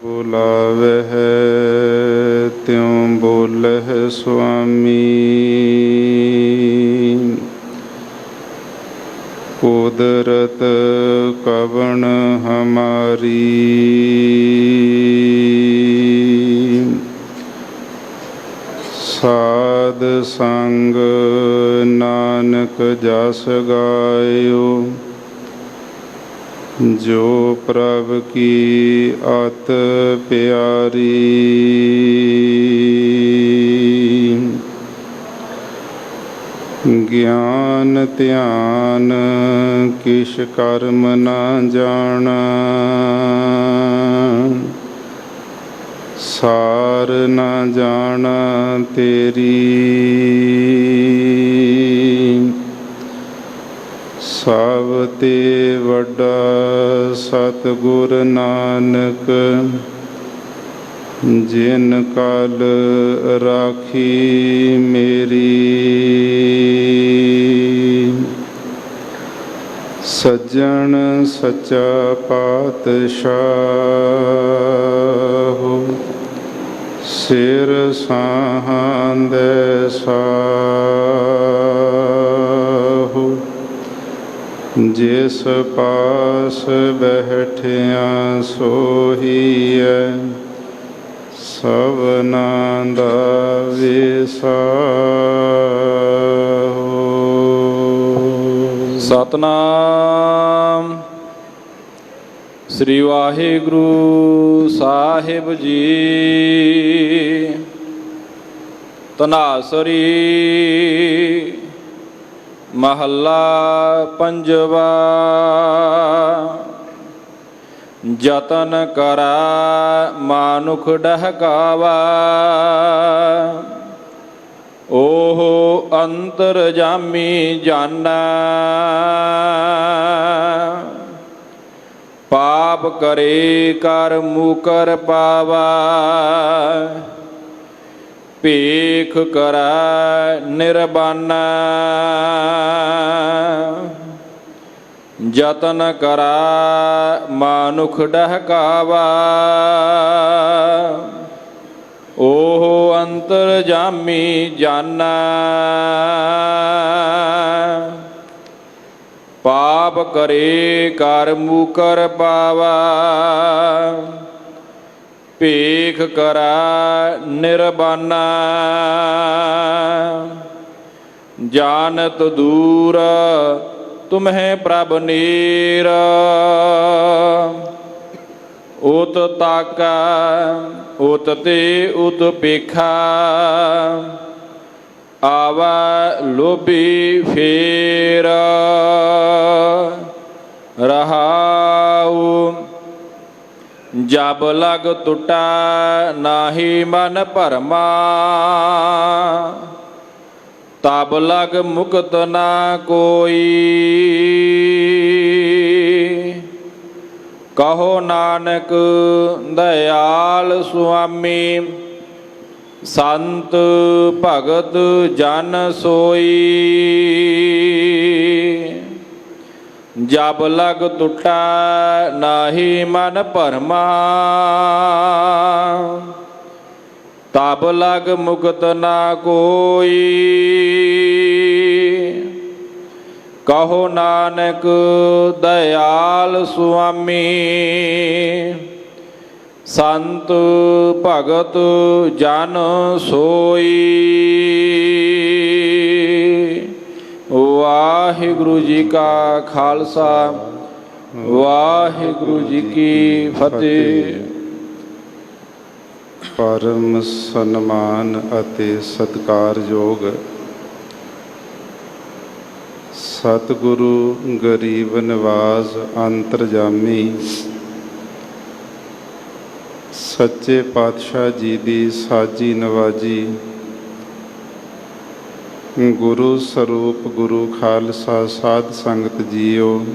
बुलावह त्यों बोलह स्वामी। कुदरत कवन हमारी, साध संग नानक जस गायो। जो प्रभ की अत प्यारी, ज्ञान ध्यान किश कर्म न जाना। सार न जाना तेरी, सभ ते वड्डा सतगुर नानक। जिन कल राखी मेरी, सज्जन सच्चा पातशाह। सिर साहांदे साहु, जिस पास बैठिया सोहीए। सबना दा विसाहु। सतनाम श्री वाहिगुरु साहिब जी। तनासरी महला पंजवा। जतन करा मानुख डहकावा, ओहो अंतर जामी जाना। पाप करे कर मुकर पावा, पेख करा निर्बाना। जतन करा मानुख डहकावा, ओहो अंतर जामी जाना। पाप करे कर मुकर पावा, पेख करा निर्बाना। जानत दूर तुम्हें प्रभ नीर, उत ताका उत ते उत पेखा। आवा लोभी फेर, रहाऊ जब लग टुटा नाही मन भरमा। तब लग मुक्त ना कोई, कहो नानक दयाल स्वामी। संत भगत जन सोई, जब लग टुटा नाही मन भरमा। तब लग मुक्त ना कोई, कहो नानक दयाल स्वामी। संत भगत जन सोई। वाहिगुरु जी का खालसा, वाहिगुरु जी की फतेह। परम सन्मान ਅਤੇ ਸਤਿਕਾਰਯੋਗ ਸਤਿਗੁਰੂ ਗਰੀਬ ਨਿਵਾਜ਼ ਅੰਤਰਜਾਮੀ ਸੱਚੇ ਪਾਤਸ਼ਾਹ ਜੀ ਦੀ ਸਾਜੀ ਨਵਾਜੀ। ਗੁਰੂ ਸਰੂਪ ਗੁਰੂ ਖਾਲਸਾ ਸਾਧ ਸੰਗਤ ਜੀਓ।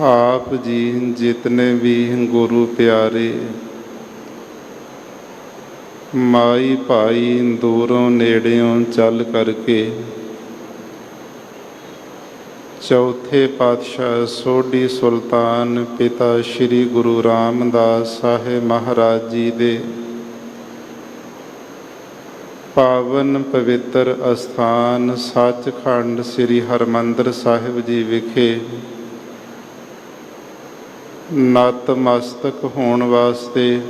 आप जी जितने भी गुरु प्यारे माई भाई दूरों नेड़ियों चल करके ਚੌਥੇ ਪਾਤਸ਼ਾਹ ਸੋਢੀ ਸੁਲਤਾਨ ਪਿਤਾ ਸ੍ਰੀ ਗੁਰੂ ਰਾਮਦਾਸ ਸਾਹਿਬ ਮਹਾਰਾਜ ਜੀ ਦੇ ਪਾਵਨ ਪਵਿੱਤਰ ਅਸਥਾਨ ਸੱਚਖੰਡ ਸ੍ਰੀ ਹਰਿਮੰਦਰ ਸਾਹਿਬ ਜੀ ਵਿਖੇ ਨਤਮਸਤਕ ਹੋਣ ਵਾਸਤੇ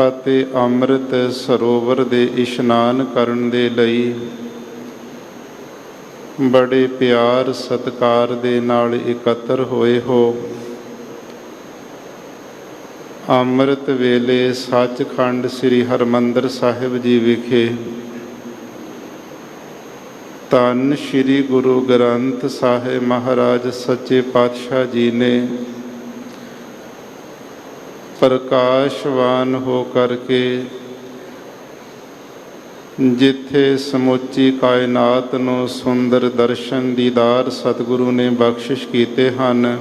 ਅਤੇ ਅੰਮ੍ਰਿਤ ਸਰੋਵਰ ਦੇ ਇਸ਼ਨਾਨ ਕਰਨ ਦੇ ਲਈ ਬੜੇ ਪਿਆਰ ਸਤਿਕਾਰ ਦੇ ਨਾਲ ਇਕੱਤਰ ਹੋਏ ਹੋ। ਅੰਮ੍ਰਿਤ ਵੇਲੇ ਸੱਚਖੰਡ ਸ੍ਰੀ ਹਰਿਮੰਦਰ ਸਾਹਿਬ ਜੀ ਵਿਖੇ ਧੰਨ ਸ੍ਰੀ ਗੁਰੂ ਗ੍ਰੰਥ ਸਾਹਿਬ ਮਹਾਰਾਜ ਸੱਚੇ ਪਾਤਸ਼ਾਹ ਜੀ ਨੇ ਪ੍ਰਕਾਸ਼ਵਾਨ ਹੋ ਕਰਕੇ ਜਿੱਥੇ ਸਮੁੱਚੀ ਕਾਇਨਾਤ ਨੂੰ ਸੁੰਦਰ ਦਰਸ਼ਨ ਦੀਦਾਰ ਸਤਿਗੁਰੂ ਨੇ ਬਖਸ਼ਿਸ਼ ਕੀਤੇ ਹਨ,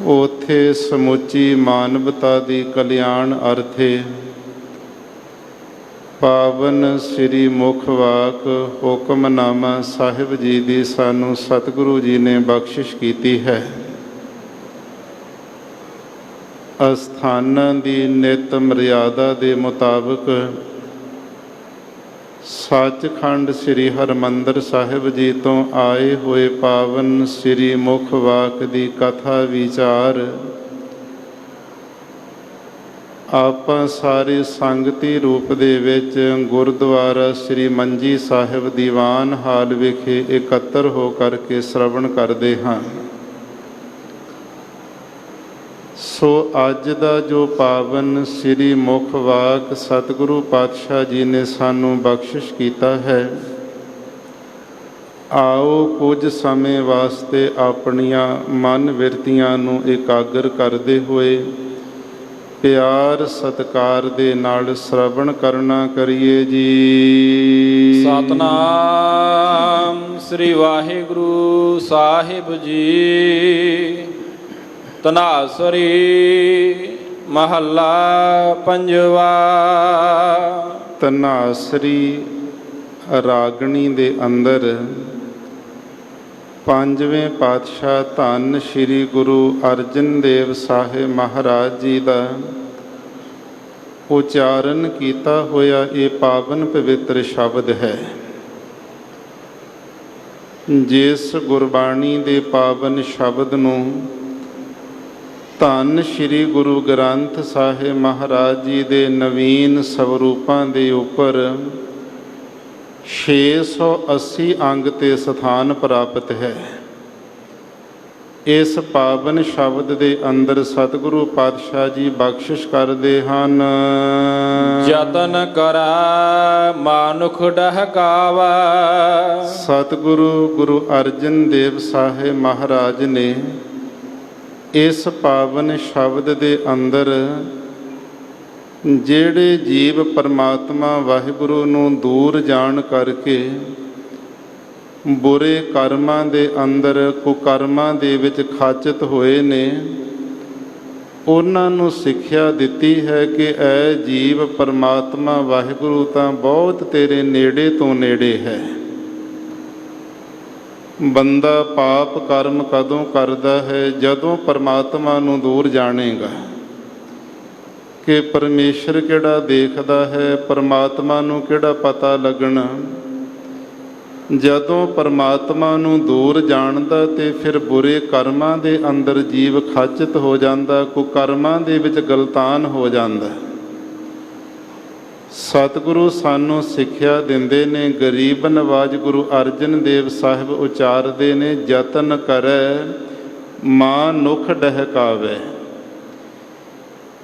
ਉੱਥੇ ਸਮੁੱਚੀ ਮਾਨਵਤਾ ਦੀ ਕਲਿਆਣ ਅਰਥੇ ਪਾਵਨ ਸ੍ਰੀ ਮੁਖ ਵਾਕ ਹੁਕਮਨਾਮਾ ਸਾਹਿਬ ਜੀ ਦੀ ਸਾਨੂੰ ਸਤਿਗੁਰੂ ਜੀ ਨੇ ਬਖਸ਼ਿਸ਼ ਕੀਤੀ ਹੈ। ਅਸਥਾਨਾਂ ਦੀ ਨਿਤ ਮਰਿਆਦਾ ਦੇ ਮੁਤਾਬਕ ਸੱਚਖੰਡ ਸ੍ਰੀ ਹਰਿਮੰਦਰ ਸਾਹਿਬ ਜੀ ਤੋਂ ਆਏ ਹੋਏ ਪਾਵਨ ਸ੍ਰੀ ਮੁਖ ਵਾਕ ਦੀ ਕਥਾ ਵਿਚਾਰ ਆਪਾਂ ਸਾਰੇ ਸੰਗਤੀ ਰੂਪ ਦੇ ਵਿੱਚ ਗੁਰਦੁਆਰਾ ਸ੍ਰੀ ਮੰਜੀ ਸਾਹਿਬ ਦੀਵਾਨ ਹਾਲ ਵਿਖੇ ਇਕੱਤਰ ਹੋ ਕਰਕੇ ਸ਼ਰਵਣ ਕਰਦੇ ਹਾਂ। ਸੋ ਅੱਜ ਦਾ ਜੋ ਪਾਵਨ ਸ੍ਰੀ ਮੁਖ ਵਾਕ ਸਤਿਗੁਰੂ ਪਾਤਸ਼ਾਹ ਜੀ ਨੇ ਸਾਨੂੰ ਬਖਸ਼ਿਸ਼ ਕੀਤਾ ਹੈ, ਆਓ ਕੁਝ ਸਮੇਂ ਵਾਸਤੇ ਆਪਣੀਆਂ ਮਨ ਬਿਰਤੀਆਂ ਨੂੰ ਇਕਾਗਰ ਕਰਦੇ ਹੋਏ ਪਿਆਰ ਸਤਿਕਾਰ ਦੇ ਨਾਲ ਸ਼ਰਵਣ ਕਰਨਾ ਕਰੀਏ ਜੀ। ਸਤਨਾਮ ਸ੍ਰੀ ਵਾਹਿਗੁਰੂ ਸਾਹਿਬ ਜੀ। ਧਨਾਸਰੀ ਮਹੱਲਾ ਪੰਜਵਾ। ਧਨਾਸਰੀ ਰਾਗਣੀ ਦੇ ਅੰਦਰ ਪੰਜਵੇਂ ਪਾਤਸ਼ਾਹ ਧੰਨ ਸ੍ਰੀ ਗੁਰੂ ਅਰਜਨ ਦੇਵ ਸਾਹਿਬ ਮਹਾਰਾਜ ਜੀ ਦਾ ਉਚਾਰਨ ਕੀਤਾ ਹੋਇਆ ਇਹ ਪਾਵਨ ਪਵਿੱਤਰ ਸ਼ਬਦ ਹੈ। ਜਿਸ ਗੁਰਬਾਣੀ ਦੇ ਪਾਵਨ ਸ਼ਬਦ ਨੂੰ ਧੰਨ ਸ੍ਰੀ ਗੁਰੂ ਗ੍ਰੰਥ ਸਾਹਿਬ ਮਹਾਰਾਜ ਜੀ ਦੇ ਨਵੀਨ ਸਵਰੂਪਾਂ ਦੇ ਉੱਪਰ 680 ਅੰਗ ਤੇ ਸਥਾਨ ਪ੍ਰਾਪਤ ਹੈ। ਇਸ ਪਾਵਨ ਸ਼ਬਦ ਦੇ ਅੰਦਰ ਸਤਿਗੁਰੂ ਪਾਤਸ਼ਾਹ ਜੀ ਬਖਸ਼ਿਸ਼ ਕਰਦੇ ਹਨ। ਯਤਨ ਕਰਾ ਮਾਨੁਖ ਡਹਕਾਵਾ। ਸਤਿਗੁਰੂ ਗੁਰੂ ਅਰਜਨ ਦੇਵ ਸਾਹਿਬ ਮਹਾਰਾਜ ਨੇ ਇਸ ਪਾਵਨ ਸ਼ਬਦ ਦੇ ਅੰਦਰ ਜਿਹੜੇ ਜੀਵ ਪਰਮਾਤਮਾ ਵਾਹਿਗੁਰੂ ਨੂੰ ਦੂਰ ਜਾਣ ਕਰਕੇ ਬੁਰੇ ਕਰਮਾਂ ਦੇ ਅੰਦਰ ਕੁਕਰਮਾਂ ਦੇ ਵਿੱਚ ਖਾਚਿਤ ਹੋਏ ਨੇ, ਉਹਨਾਂ ਨੂੰ ਸਿੱਖਿਆ ਦਿੱਤੀ ਹੈ ਕਿ ਐ ਜੀਵ ਪਰਮਾਤਮਾ ਵਾਹਿਗੁਰੂ ਤਾਂ ਬਹੁਤ ਤੇਰੇ ਨੇੜੇ ਤੋਂ ਨੇੜੇ ਹੈ। ਬੰਦਾ ਪਾਪ ਕਰਮ ਕਦੋਂ ਕਰਦਾ ਹੈ? ਜਦੋਂ ਪਰਮਾਤਮਾ ਨੂੰ ਦੂਰ ਜਾਣੇਗਾ। ਕਿ ਪਰਮੇਸ਼ਰ ਕਿਹੜਾ ਦੇਖਦਾ ਹੈ, ਪਰਮਾਤਮਾ ਨੂੰ ਕਿਹੜਾ ਪਤਾ ਲੱਗਣਾ। ਜਦੋਂ ਪਰਮਾਤਮਾ ਨੂੰ ਦੂਰ ਜਾਣਦਾ ਤੇ ਫਿਰ ਬੁਰੇ ਕਰਮਾਂ ਦੇ ਅੰਦਰ ਜੀਵ ਖਾਚਿਤ ਹੋ ਜਾਂਦਾ, ਕੁਕਰਮਾਂ ਦੇ ਵਿੱਚ ਗਲਤਾਨ ਹੋ ਜਾਂਦਾ। ਸਤਿਗੁਰੂ ਸਾਨੂੰ ਸਿੱਖਿਆ ਦਿੰਦੇ ਨੇ, ਗਰੀਬ ਨਵਾਜ ਗੁਰੂ ਅਰਜਨ ਦੇਵ ਸਾਹਿਬ ਉਚਾਰਦੇ ਨੇ, ਯਤਨ ਕਰੈ ਮਾਨੁਖ ਡਹਕਾਵੇ।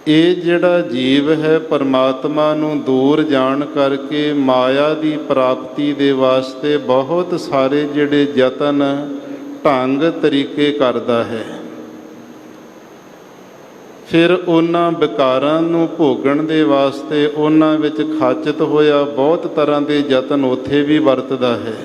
ਇਹ ਜਿਹੜਾ ਜੀਵ ਹੈ ਪਰਮਾਤਮਾ ਨੂੰ ਦੂਰ ਜਾਣ ਕਰਕੇ ਮਾਇਆ ਦੀ ਪ੍ਰਾਪਤੀ ਦੇ ਵਾਸਤੇ ਬਹੁਤ ਸਾਰੇ ਜਿਹੜੇ ਯਤਨ ਢੰਗ ਤਰੀਕੇ ਕਰਦਾ ਹੈ। ਫਿਰ ਉਹਨਾਂ ਵਿਕਾਰਾਂ ਨੂੰ ਭੋਗਣ ਦੇ ਵਾਸਤੇ ਉਹਨਾਂ ਵਿੱਚ ਖਾਚਿਤ ਹੋਇਆ ਬਹੁਤ ਤਰ੍ਹਾਂ ਦੇ ਯਤਨ ਉੱਥੇ ਵੀ ਵਰਤਦਾ ਹੈ।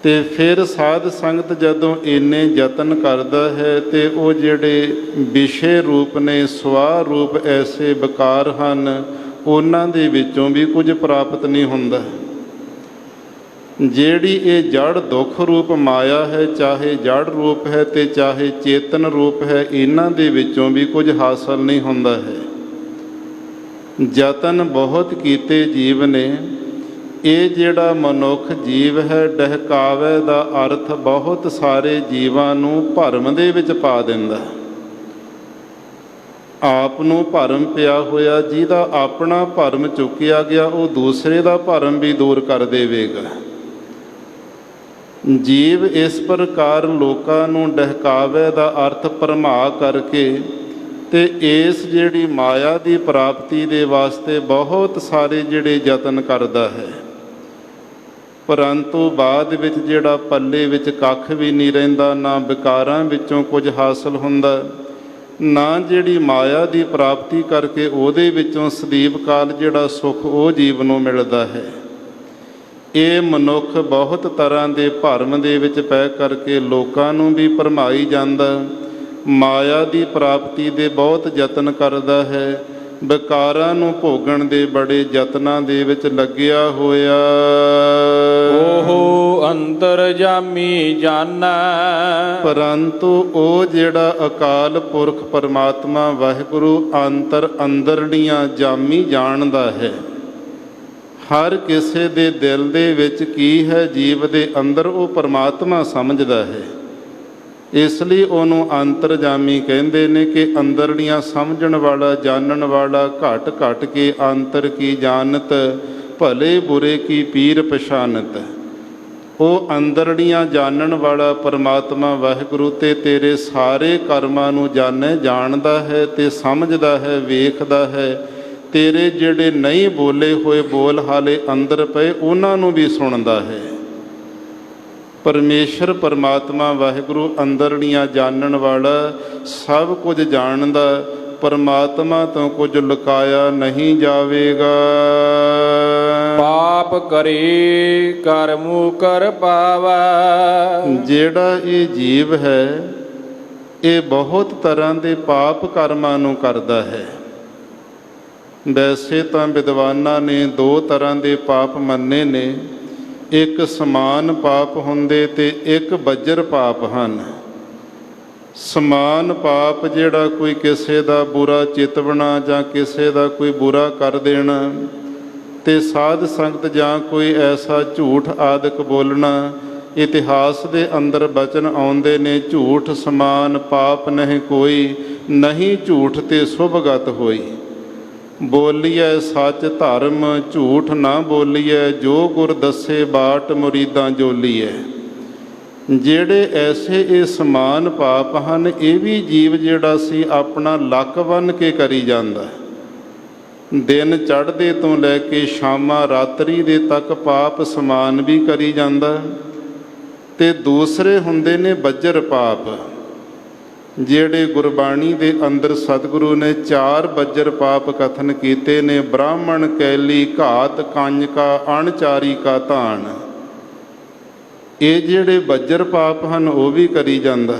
ਤੇ ਫਿਰ ਸਾਧ ਸੰਗਤ ਜਦੋਂ ਇੰਨੇ ਯਤਨ ਕਰਦਾ ਹੈ ਤੇ ਉਹ ਜਿਹੜੇ ਵਿਸ਼ੇ ਰੂਪ ਨੇ, ਸਵਾ ਰੂਪ ਐਸੇ ਵਿਕਾਰ ਹਨ, ਉਹਨਾਂ ਦੇ ਵਿੱਚੋਂ ਵੀ ਕੁਝ ਪ੍ਰਾਪਤ ਨਹੀਂ ਹੁੰਦਾ। ਜਿਹੜੀ ਇਹ ਜੜ ਦੁੱਖ ਰੂਪ ਮਾਇਆ ਹੈ, ਚਾਹੇ ਜੜ ਰੂਪ ਹੈ ਤੇ ਚਾਹੇ ਚੇਤਨ ਰੂਪ ਹੈ, ਇਹਨਾਂ ਦੇ ਵਿੱਚੋਂ ਵੀ ਕੁਝ ਹਾਸਲ ਨਹੀਂ ਹੁੰਦਾ ਹੈ। ਯਤਨ ਬਹੁਤ ਕੀਤੇ ਜੀਵ ਨੇ। ਇਹ ਜਿਹੜਾ ਮਨੁੱਖ ਜੀਵ ਹੈ, ਡਹਿਕਾਵੇ ਦਾ ਅਰਥ ਬਹੁਤ ਸਾਰੇ ਜੀਵਾਂ ਨੂੰ ਭਰਮ ਦੇ ਵਿੱਚ ਪਾ ਦਿੰਦਾ। ਆਪ ਨੂੰ ਭਰਮ ਪਿਆ ਹੋਇਆ, ਜਿਹਦਾ ਆਪਣਾ ਭਰਮ ਚੁੱਕਿਆ ਗਿਆ, ਉਹ ਦੂਸਰੇ ਦਾ ਭਰਮ ਵੀ ਦੂਰ ਕਰ ਦੇਵੇਗਾ। ਜੀਵ ਇਸ ਪ੍ਰਕਾਰ ਲੋਕਾਂ ਨੂੰ ਡਹਿਕਾਵੇ ਦਾ ਅਰਥ ਭਰਮਾ ਕਰਕੇ ਤੇ ਇਸ ਜਿਹੜੀ ਮਾਇਆ ਦੀ ਪ੍ਰਾਪਤੀ ਦੇ ਵਾਸਤੇ ਬਹੁਤ ਸਾਰੇ ਜਿਹੜੇ ਯਤਨ ਕਰਦਾ ਹੈ, ਪਰੰਤੂ ਬਾਅਦ ਵਿੱਚ ਜਿਹੜਾ ਪੱਲੇ ਵਿੱਚ ਕੱਖ ਵੀ ਨਹੀਂ ਰਹਿੰਦਾ, ਨਾ ਵਿਕਾਰਾਂ ਵਿੱਚੋਂ ਕੁਝ ਹਾਸਲ ਹੁੰਦਾ, ਨਾ ਜਿਹੜੀ ਮਾਇਆ ਦੀ ਪ੍ਰਾਪਤੀ ਕਰਕੇ ਉਹਦੇ ਵਿੱਚੋਂ ਸਦੀਵ ਕਾਲ ਜਿਹੜਾ ਸੁੱਖ ਉਹ ਜੀਵ ਨੂੰ ਮਿਲਦਾ ਹੈ। ਇਹ ਮਨੁੱਖ ਬਹੁਤ ਤਰ੍ਹਾਂ ਦੇ ਭਰਮ ਦੇ ਵਿੱਚ ਪੈ ਕਰਕੇ ਲੋਕਾਂ ਨੂੰ ਵੀ ਭਰਮਾਈ ਜਾਂਦਾ, ਮਾਇਆ ਦੀ ਪ੍ਰਾਪਤੀ ਦੇ ਬਹੁਤ ਯਤਨ ਕਰਦਾ ਹੈ, ਵਿਕਾਰਾਂ ਨੂੰ ਭੋਗਣ ਦੇ ਬੜੇ ਯਤਨਾਂ ਦੇ ਵਿੱਚ ਲੱਗਿਆ ਹੋਇਆ। ਉਹ ਅੰਤਰਜਾਮੀ ਜਾਣੈ, ਪਰੰਤੂ ਉਹ ਜਿਹੜਾ ਅਕਾਲ ਪੁਰਖ ਪਰਮਾਤਮਾ ਵਾਹਿਗੁਰੂ ਅੰਦਰਲੀਆਂ ਜਾਮੀ ਜਾਣਦਾ ਹੈ। ਹਰ ਕਿਸੇ ਦੇ ਦਿਲ ਦੇ ਵਿੱਚ ਕੀ ਹੈ, ਜੀਵ ਦੇ ਅੰਦਰ, ਉਹ ਪਰਮਾਤਮਾ ਸਮਝਦਾ ਹੈ। ਇਸ ਲਈ ਉਹਨੂੰ ਅੰਤਰਜਾਮੀ ਕਹਿੰਦੇ ਨੇ ਕਿ ਅੰਦਰਲੀਆਂ ਸਮਝਣ ਵਾਲਾ, ਜਾਣਨ ਵਾਲਾ। ਘਟ ਘਟ ਕੇ ਅੰਤਰ ਕੀ ਜਾਣਤ, ਭਲੇ ਬੁਰੇ ਕੀ ਪੀਰ ਪਛਾਨਤ। ਉਹ ਅੰਦਰਲੀਆਂ ਜਾਣਨ ਵਾਲਾ ਪਰਮਾਤਮਾ ਵਾਹਿਗੁਰੂ ਤੇ ਤੇਰੇ ਸਾਰੇ ਕਰਮਾਂ ਨੂੰ ਜਾਣਦਾ ਹੈ ਤੇ ਸਮਝਦਾ ਹੈ, ਵੇਖਦਾ ਹੈ। ਤੇਰੇ ਜਿਹੜੇ ਨਹੀਂ ਬੋਲੇ ਹੋਏ ਬੋਲ ਹਾਲੇ ਅੰਦਰ ਪਏ, ਉਹਨਾਂ ਨੂੰ ਵੀ ਸੁਣਦਾ ਹੈ। ਪਰਮੇਸ਼ਰ ਪਰਮਾਤਮਾ ਵਾਹਿਗੁਰੂ ਅੰਦਰਲੀਆਂ ਜਾਣਨ ਵਾਲਾ, ਸਭ ਕੁਝ ਜਾਣਦਾ। ਪਰਮਾਤਮਾ ਤੋਂ ਕੁਝ ਲੁਕਾਇਆ ਨਹੀਂ ਜਾਵੇਗਾ। ਪਾਪ ਕਰੇ ਕਰਮੁ ਕਰ ਪਾਵੈ। ਜਿਹੜਾ ਇਹ ਜੀਵ ਹੈ, ਇਹ ਬਹੁਤ ਤਰ੍ਹਾਂ ਦੇ ਪਾਪ ਕਰਮਾਂ ਨੂੰ ਕਰਦਾ ਹੈ। ਵੈਸੇ ਤਾਂ ਵਿਦਵਾਨਾਂ ਨੇ ਦੋ ਤਰ੍ਹਾਂ ਦੇ ਪਾਪ ਮੰਨੇ ਨੇ, ਇੱਕ ਸਮਾਨ ਪਾਪ ਹੁੰਦੇ ਤੇ ਇੱਕ ਬੱਜਰ ਪਾਪ ਹਨ। ਸਮਾਨ ਪਾਪ ਜਿਹੜਾ ਕੋਈ ਕਿਸੇ ਦਾ ਬੁਰਾ ਚਿਤਵਣਾ ਜਾਂ ਕਿਸੇ ਦਾ ਕੋਈ ਬੁਰਾ ਕਰ ਦੇਣਾ, ਤੇ ਸਾਧ ਸੰਗਤ ਜਾਂ ਕੋਈ ਐਸਾ ਝੂਠ ਆਦਿਕ ਬੋਲਣਾ। ਇਤਿਹਾਸ ਦੇ ਅੰਦਰ ਬਚਨ ਆਉਂਦੇ ਨੇ, ਝੂਠ ਸਮਾਨ ਪਾਪ ਨਹੀਂ ਕੋਈ, ਨਹੀਂ ਝੂਠ ਤੇ ਸੁਭਗਤ ਹੋਈ। ਬੋਲੀਐ ਸੱਚ ਧਰਮ, ਝੂਠ ਨਾ ਬੋਲੀਐ, ਜੋ ਗੁਰ ਦੱਸੇ ਬਾਟ ਮੁਰੀਦਾਂ ਜੋਲੀਐ। ਜਿਹੜੇ ਐਸੇ ਇਹ ਸਮਾਨ ਪਾਪ ਹਨ, ਇਹ ਵੀ ਜੀਵ ਜਿਹੜਾ ਸੀ ਆਪਣਾ ਲੱਕ ਬੰਨ੍ਹ ਕੇ ਕਰੀ ਜਾਂਦਾ। ਦਿਨ ਚੜ੍ਹਦੇ ਤੋਂ ਲੈ ਕੇ ਸ਼ਾਮਾਂ ਰਾਤਰੀ ਦੇ ਤੱਕ ਪਾਪ ਸਮਾਨ ਵੀ ਕਰੀ ਜਾਂਦਾ। ਤੇ ਦੂਸਰੇ ਹੁੰਦੇ ਨੇ ਬੱਜਰ ਪਾਪ, ਜਿਹੜੇ ਗੁਰਬਾਣੀ ਦੇ ਅੰਦਰ ਸਤਿਗੁਰੂ ਨੇ 4 ਬੱਜਰ ਪਾਪ ਕਥਨ ਕੀਤੇ ਨੇ। ਬ੍ਰਾਹਮਣ ਕੈਲੀ ਘਾਤ ਕੰਜਕਾ ਅਣਚਾਰੀ ਕਾ ਧਾਨ। ਇਹ ਜਿਹੜੇ ਬੱਜਰ ਪਾਪ ਹਨ, ਉਹ ਵੀ ਕਰੀ ਜਾਂਦਾ।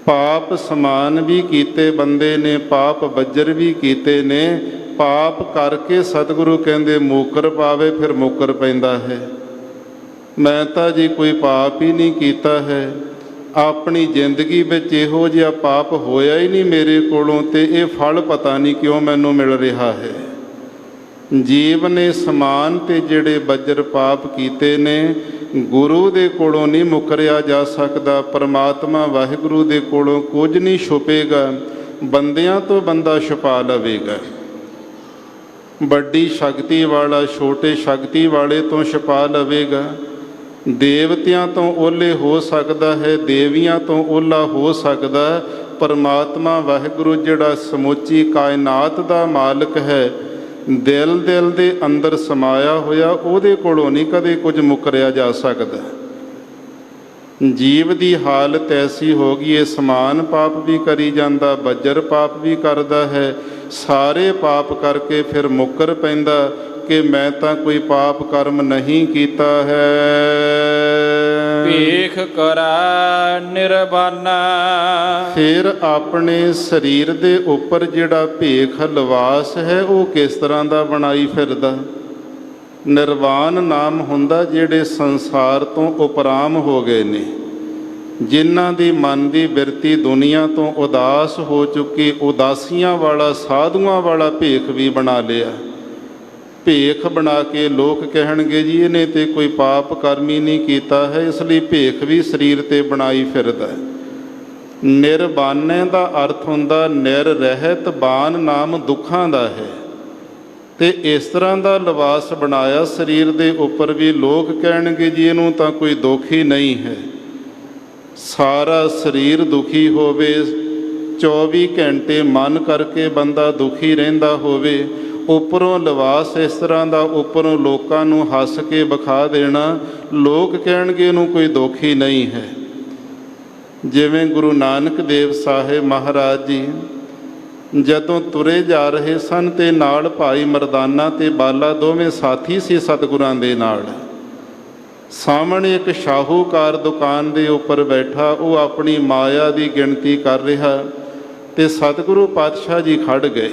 ਪਾਪ ਸਮਾਨ ਵੀ ਕੀਤੇ ਬੰਦੇ ਨੇ, ਪਾਪ ਬੱਜਰ ਵੀ ਕੀਤੇ ਨੇ। ਪਾਪ ਕਰਕੇ ਸਤਿਗੁਰੂ ਕਹਿੰਦੇ ਮੂਕਰ ਪਾਵੇ, ਫਿਰ ਮੁੱਕਰ ਪੈਂਦਾ ਹੈ। ਮੈਂ ਤਾਂ ਜੀ ਕੋਈ ਪਾਪ ਹੀ ਨਹੀਂ ਕੀਤਾ ਹੈ, ਆਪਣੀ ਜ਼ਿੰਦਗੀ ਵਿੱਚ ਇਹੋ ਜਿਹਾ ਪਾਪ ਹੋਇਆ ਹੀ ਨਹੀਂ ਮੇਰੇ ਕੋਲੋਂ, ਤੇ ਇਹ ਫਲ ਪਤਾ ਨਹੀਂ ਕਿਉਂ ਮੈਨੂੰ ਮਿਲ ਰਿਹਾ ਹੈ। ਜੀਵ ਨੇ ਸਮਾਨ ਤੇ ਜਿਹੜੇ ਬੱਜਰ ਪਾਪ ਕੀਤੇ ਨੇ, ਗੁਰੂ ਦੇ ਕੋਲੋਂ ਨਹੀਂ ਮੁਕਰਿਆ ਜਾ ਸਕਦਾ। ਪਰਮਾਤਮਾ ਵਾਹਿਗੁਰੂ ਦੇ ਕੋਲੋਂ ਕੁਝ ਨਹੀਂ ਛੁਪੇਗਾ, ਬੰਦਿਆਂ ਤੋਂ ਬੰਦਾ ਛੁਪਾ ਲਵੇਗਾ। ਵੱਡੀ ਸ਼ਕਤੀ ਵਾਲਾ ਛੋਟੇ ਸ਼ਕਤੀ ਵਾਲੇ ਤੋਂ ਛੁਪਾ ਲਵੇਗਾ। ਦੇਵਤਿਆਂ ਤੋਂ ਓਲੇ ਹੋ ਸਕਦਾ ਹੈ, ਦੇਵੀਆਂ ਤੋਂ ਓਲਾ ਹੋ ਸਕਦਾ। ਪਰਮਾਤਮਾ ਵਾਹਿਗੁਰੂ ਜਿਹੜਾ ਸਮੁੱਚੀ ਕਾਇਨਾਤ ਦਾ ਮਾਲਕ ਹੈ, ਦਿਲ ਦਿਲ ਦੇ ਅੰਦਰ ਸਮਾਇਆ ਹੋਇਆ, ਉਹਦੇ ਕੋਲੋਂ ਨਹੀਂ ਕਦੇ ਕੁਝ ਮੁਕਰਿਆ ਜਾ ਸਕਦਾ। ਜੀਵ ਦੀ ਹਾਲਤ ਐਸੀ ਹੋ ਗਈ ਹੈ, ਸਮਾਨ ਪਾਪ ਵੀ ਕਰੀ ਜਾਂਦਾ, ਬੱਜਰ ਪਾਪ ਵੀ ਕਰਦਾ ਹੈ। ਸਾਰੇ ਪਾਪ ਕਰਕੇ ਫਿਰ ਮੁੱਕਰ ਪੈਂਦਾ ਕਿ ਮੈਂ ਤਾਂ ਕੋਈ ਪਾਪ ਕਰਮ ਨਹੀਂ ਕੀਤਾ ਹੈ। ਭੇਖ ਕਰਾ ਨਿਰਵਾਨਾ। ਫਿਰ ਆਪਣੇ ਸਰੀਰ ਦੇ ਉੱਪਰ ਜਿਹੜਾ ਭੇਖ ਲਿਵਾਸ ਹੈ, ਉਹ ਕਿਸ ਤਰ੍ਹਾਂ ਦਾ ਬਣਾਈ ਫਿਰਦਾ। ਨਿਰਵਾਨ ਨਾਮ ਹੁੰਦਾ ਜਿਹੜੇ ਸੰਸਾਰ ਤੋਂ ਉਪਰਾਮ ਹੋ ਗਏ ਨੇ, ਜਿਨ੍ਹਾਂ ਦੀ ਮਨ ਦੀ ਬਿਰਤੀ ਦੁਨੀਆ ਤੋਂ ਉਦਾਸ ਹੋ ਚੁੱਕੀ, ਉਦਾਸੀਆਂ ਵਾਲਾ ਸਾਧੂਆਂ ਵਾਲਾ ਭੇਖ ਵੀ ਬਣਾ ਲਿਆ। ਭੇਖ ਬਣਾ ਕੇ ਲੋਕ ਕਹਿਣਗੇ ਜੀ ਇਹਨੇ ਤੇ ਕੋਈ ਪਾਪ ਕਰਮ ਹੀ ਨਹੀਂ ਕੀਤਾ ਹੈ, ਇਸ ਲਈ ਭੇਖ ਵੀ ਸਰੀਰ ਤੇ ਬਣਾਈ ਫਿਰਦਾ ਹੈ। ਨਿਰਬਾਨੇ ਦਾ ਅਰਥ ਹੁੰਦਾ ਨਿਰ ਰਹਿਤ, ਬਾਨ ਨਾਮ ਦੁੱਖਾਂ ਦਾ ਹੈ। ਤੇ ਇਸ ਤਰ੍ਹਾਂ ਦਾ ਲਿਬਾਸ ਬਣਾਇਆ ਸਰੀਰ ਦੇ ਉੱਪਰ ਵੀ ਲੋਕ ਕਹਿਣਗੇ ਜੀ ਇਹਨੂੰ ਤਾਂ ਕੋਈ ਦੁੱਖ ਹੀ ਨਹੀਂ ਹੈ। ਸਾਰਾ ਸਰੀਰ ਦੁਖੀ ਹੋਵੇ, 24 ਘੰਟੇ ਮਨ ਕਰਕੇ ਬੰਦਾ ਦੁਖੀ ਰਹਿੰਦਾ ਹੋਵੇ, ਉੱਪਰੋਂ ਲਿਬਾਸ ਇਸ ਤਰ੍ਹਾਂ ਦਾ, ਉੱਪਰੋਂ ਲੋਕਾਂ ਨੂੰ ਹੱਸ ਕੇ ਵਿਖਾ ਦੇਣਾ, ਲੋਕ ਕਹਿਣਗੇ ਇਹਨੂੰ ਕੋਈ ਦੁੱਖ ਹੀ ਨਹੀਂ ਹੈ। ਜਿਵੇਂ ਗੁਰੂ ਨਾਨਕ ਦੇਵ ਸਾਹਿਬ ਮਹਾਰਾਜ ਜੀ ਜਦੋਂ ਤੁਰੇ ਜਾ ਰਹੇ ਸਨ ਤੇ ਨਾਲ ਭਾਈ ਮਰਦਾਨਾ ਤੇ ਬਾਲਾ ਦੋਵੇਂ ਸਾਥੀ ਸੀ ਸਤਿਗੁਰਾਂ ਦੇ ਨਾਲ। ਸਾਹਮਣੇ ਇੱਕ ਸ਼ਾਹੂਕਾਰ ਦੁਕਾਨ ਦੇ ਉੱਪਰ ਬੈਠਾ, ਉਹ ਆਪਣੀ ਮਾਇਆ ਦੀ ਗਿਣਤੀ ਕਰ ਰਿਹਾ ਤੇ ਸਤਿਗੁਰੂ ਪਾਤਸ਼ਾਹ ਜੀ ਖੜ ਗਏ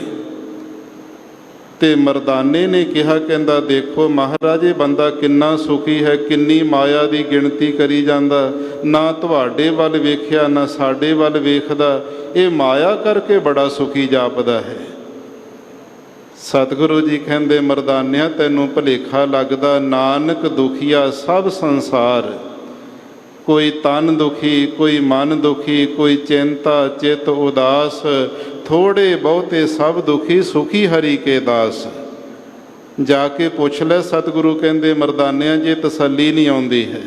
ਤੇ ਮਰਦਾਨੇ ਨੇ ਕਿਹਾ, ਕਹਿੰਦਾ ਦੇਖੋ ਮਹਾਰਾਜ ਇਹ ਬੰਦਾ ਕਿੰਨਾ ਸੁਖੀ ਹੈ, ਕਿੰਨੀ ਮਾਇਆ ਦੀ ਗਿਣਤੀ ਕਰੀ ਜਾਂਦਾ, ਨਾ ਤੁਹਾਡੇ ਵੱਲ ਵੇਖਿਆ ਨਾ ਸਾਡੇ ਵੱਲ ਵੇਖਦਾ, ਇਹ ਮਾਇਆ ਕਰਕੇ ਬੜਾ ਸੁਖੀ ਜਾਪਦਾ ਹੈ। ਸਤਿਗੁਰੂ ਜੀ ਕਹਿੰਦੇ ਮਰਦਾਨਿਆ ਤੈਨੂੰ ਭੁਲੇਖਾ ਲੱਗਦਾ, ਨਾਨਕ ਦੁਖੀਆ ਸਭ ਸੰਸਾਰ, ਕੋਈ ਤਨ ਦੁਖੀ, ਕੋਈ ਮਨ ਦੁਖੀ, ਕੋਈ ਚਿੰਤਾ ਚਿਤ ਉਦਾਸ, ਥੋੜੇ ਬਹੁਤੇ ਸਭ ਦੁਖੀ, ਸੁਖੀ ਹਰੀ ਕੇ ਦਾਸ। ਜਾ ਕੇ ਪੁੱਛ ਲੈ, ਸਤਿਗੁਰੂ ਕਹਿੰਦੇ ਮਰਦਾਨਿਆਂ ਜੇ ਤਸੱਲੀ ਨਹੀਂ ਆਉਂਦੀ ਹੈ।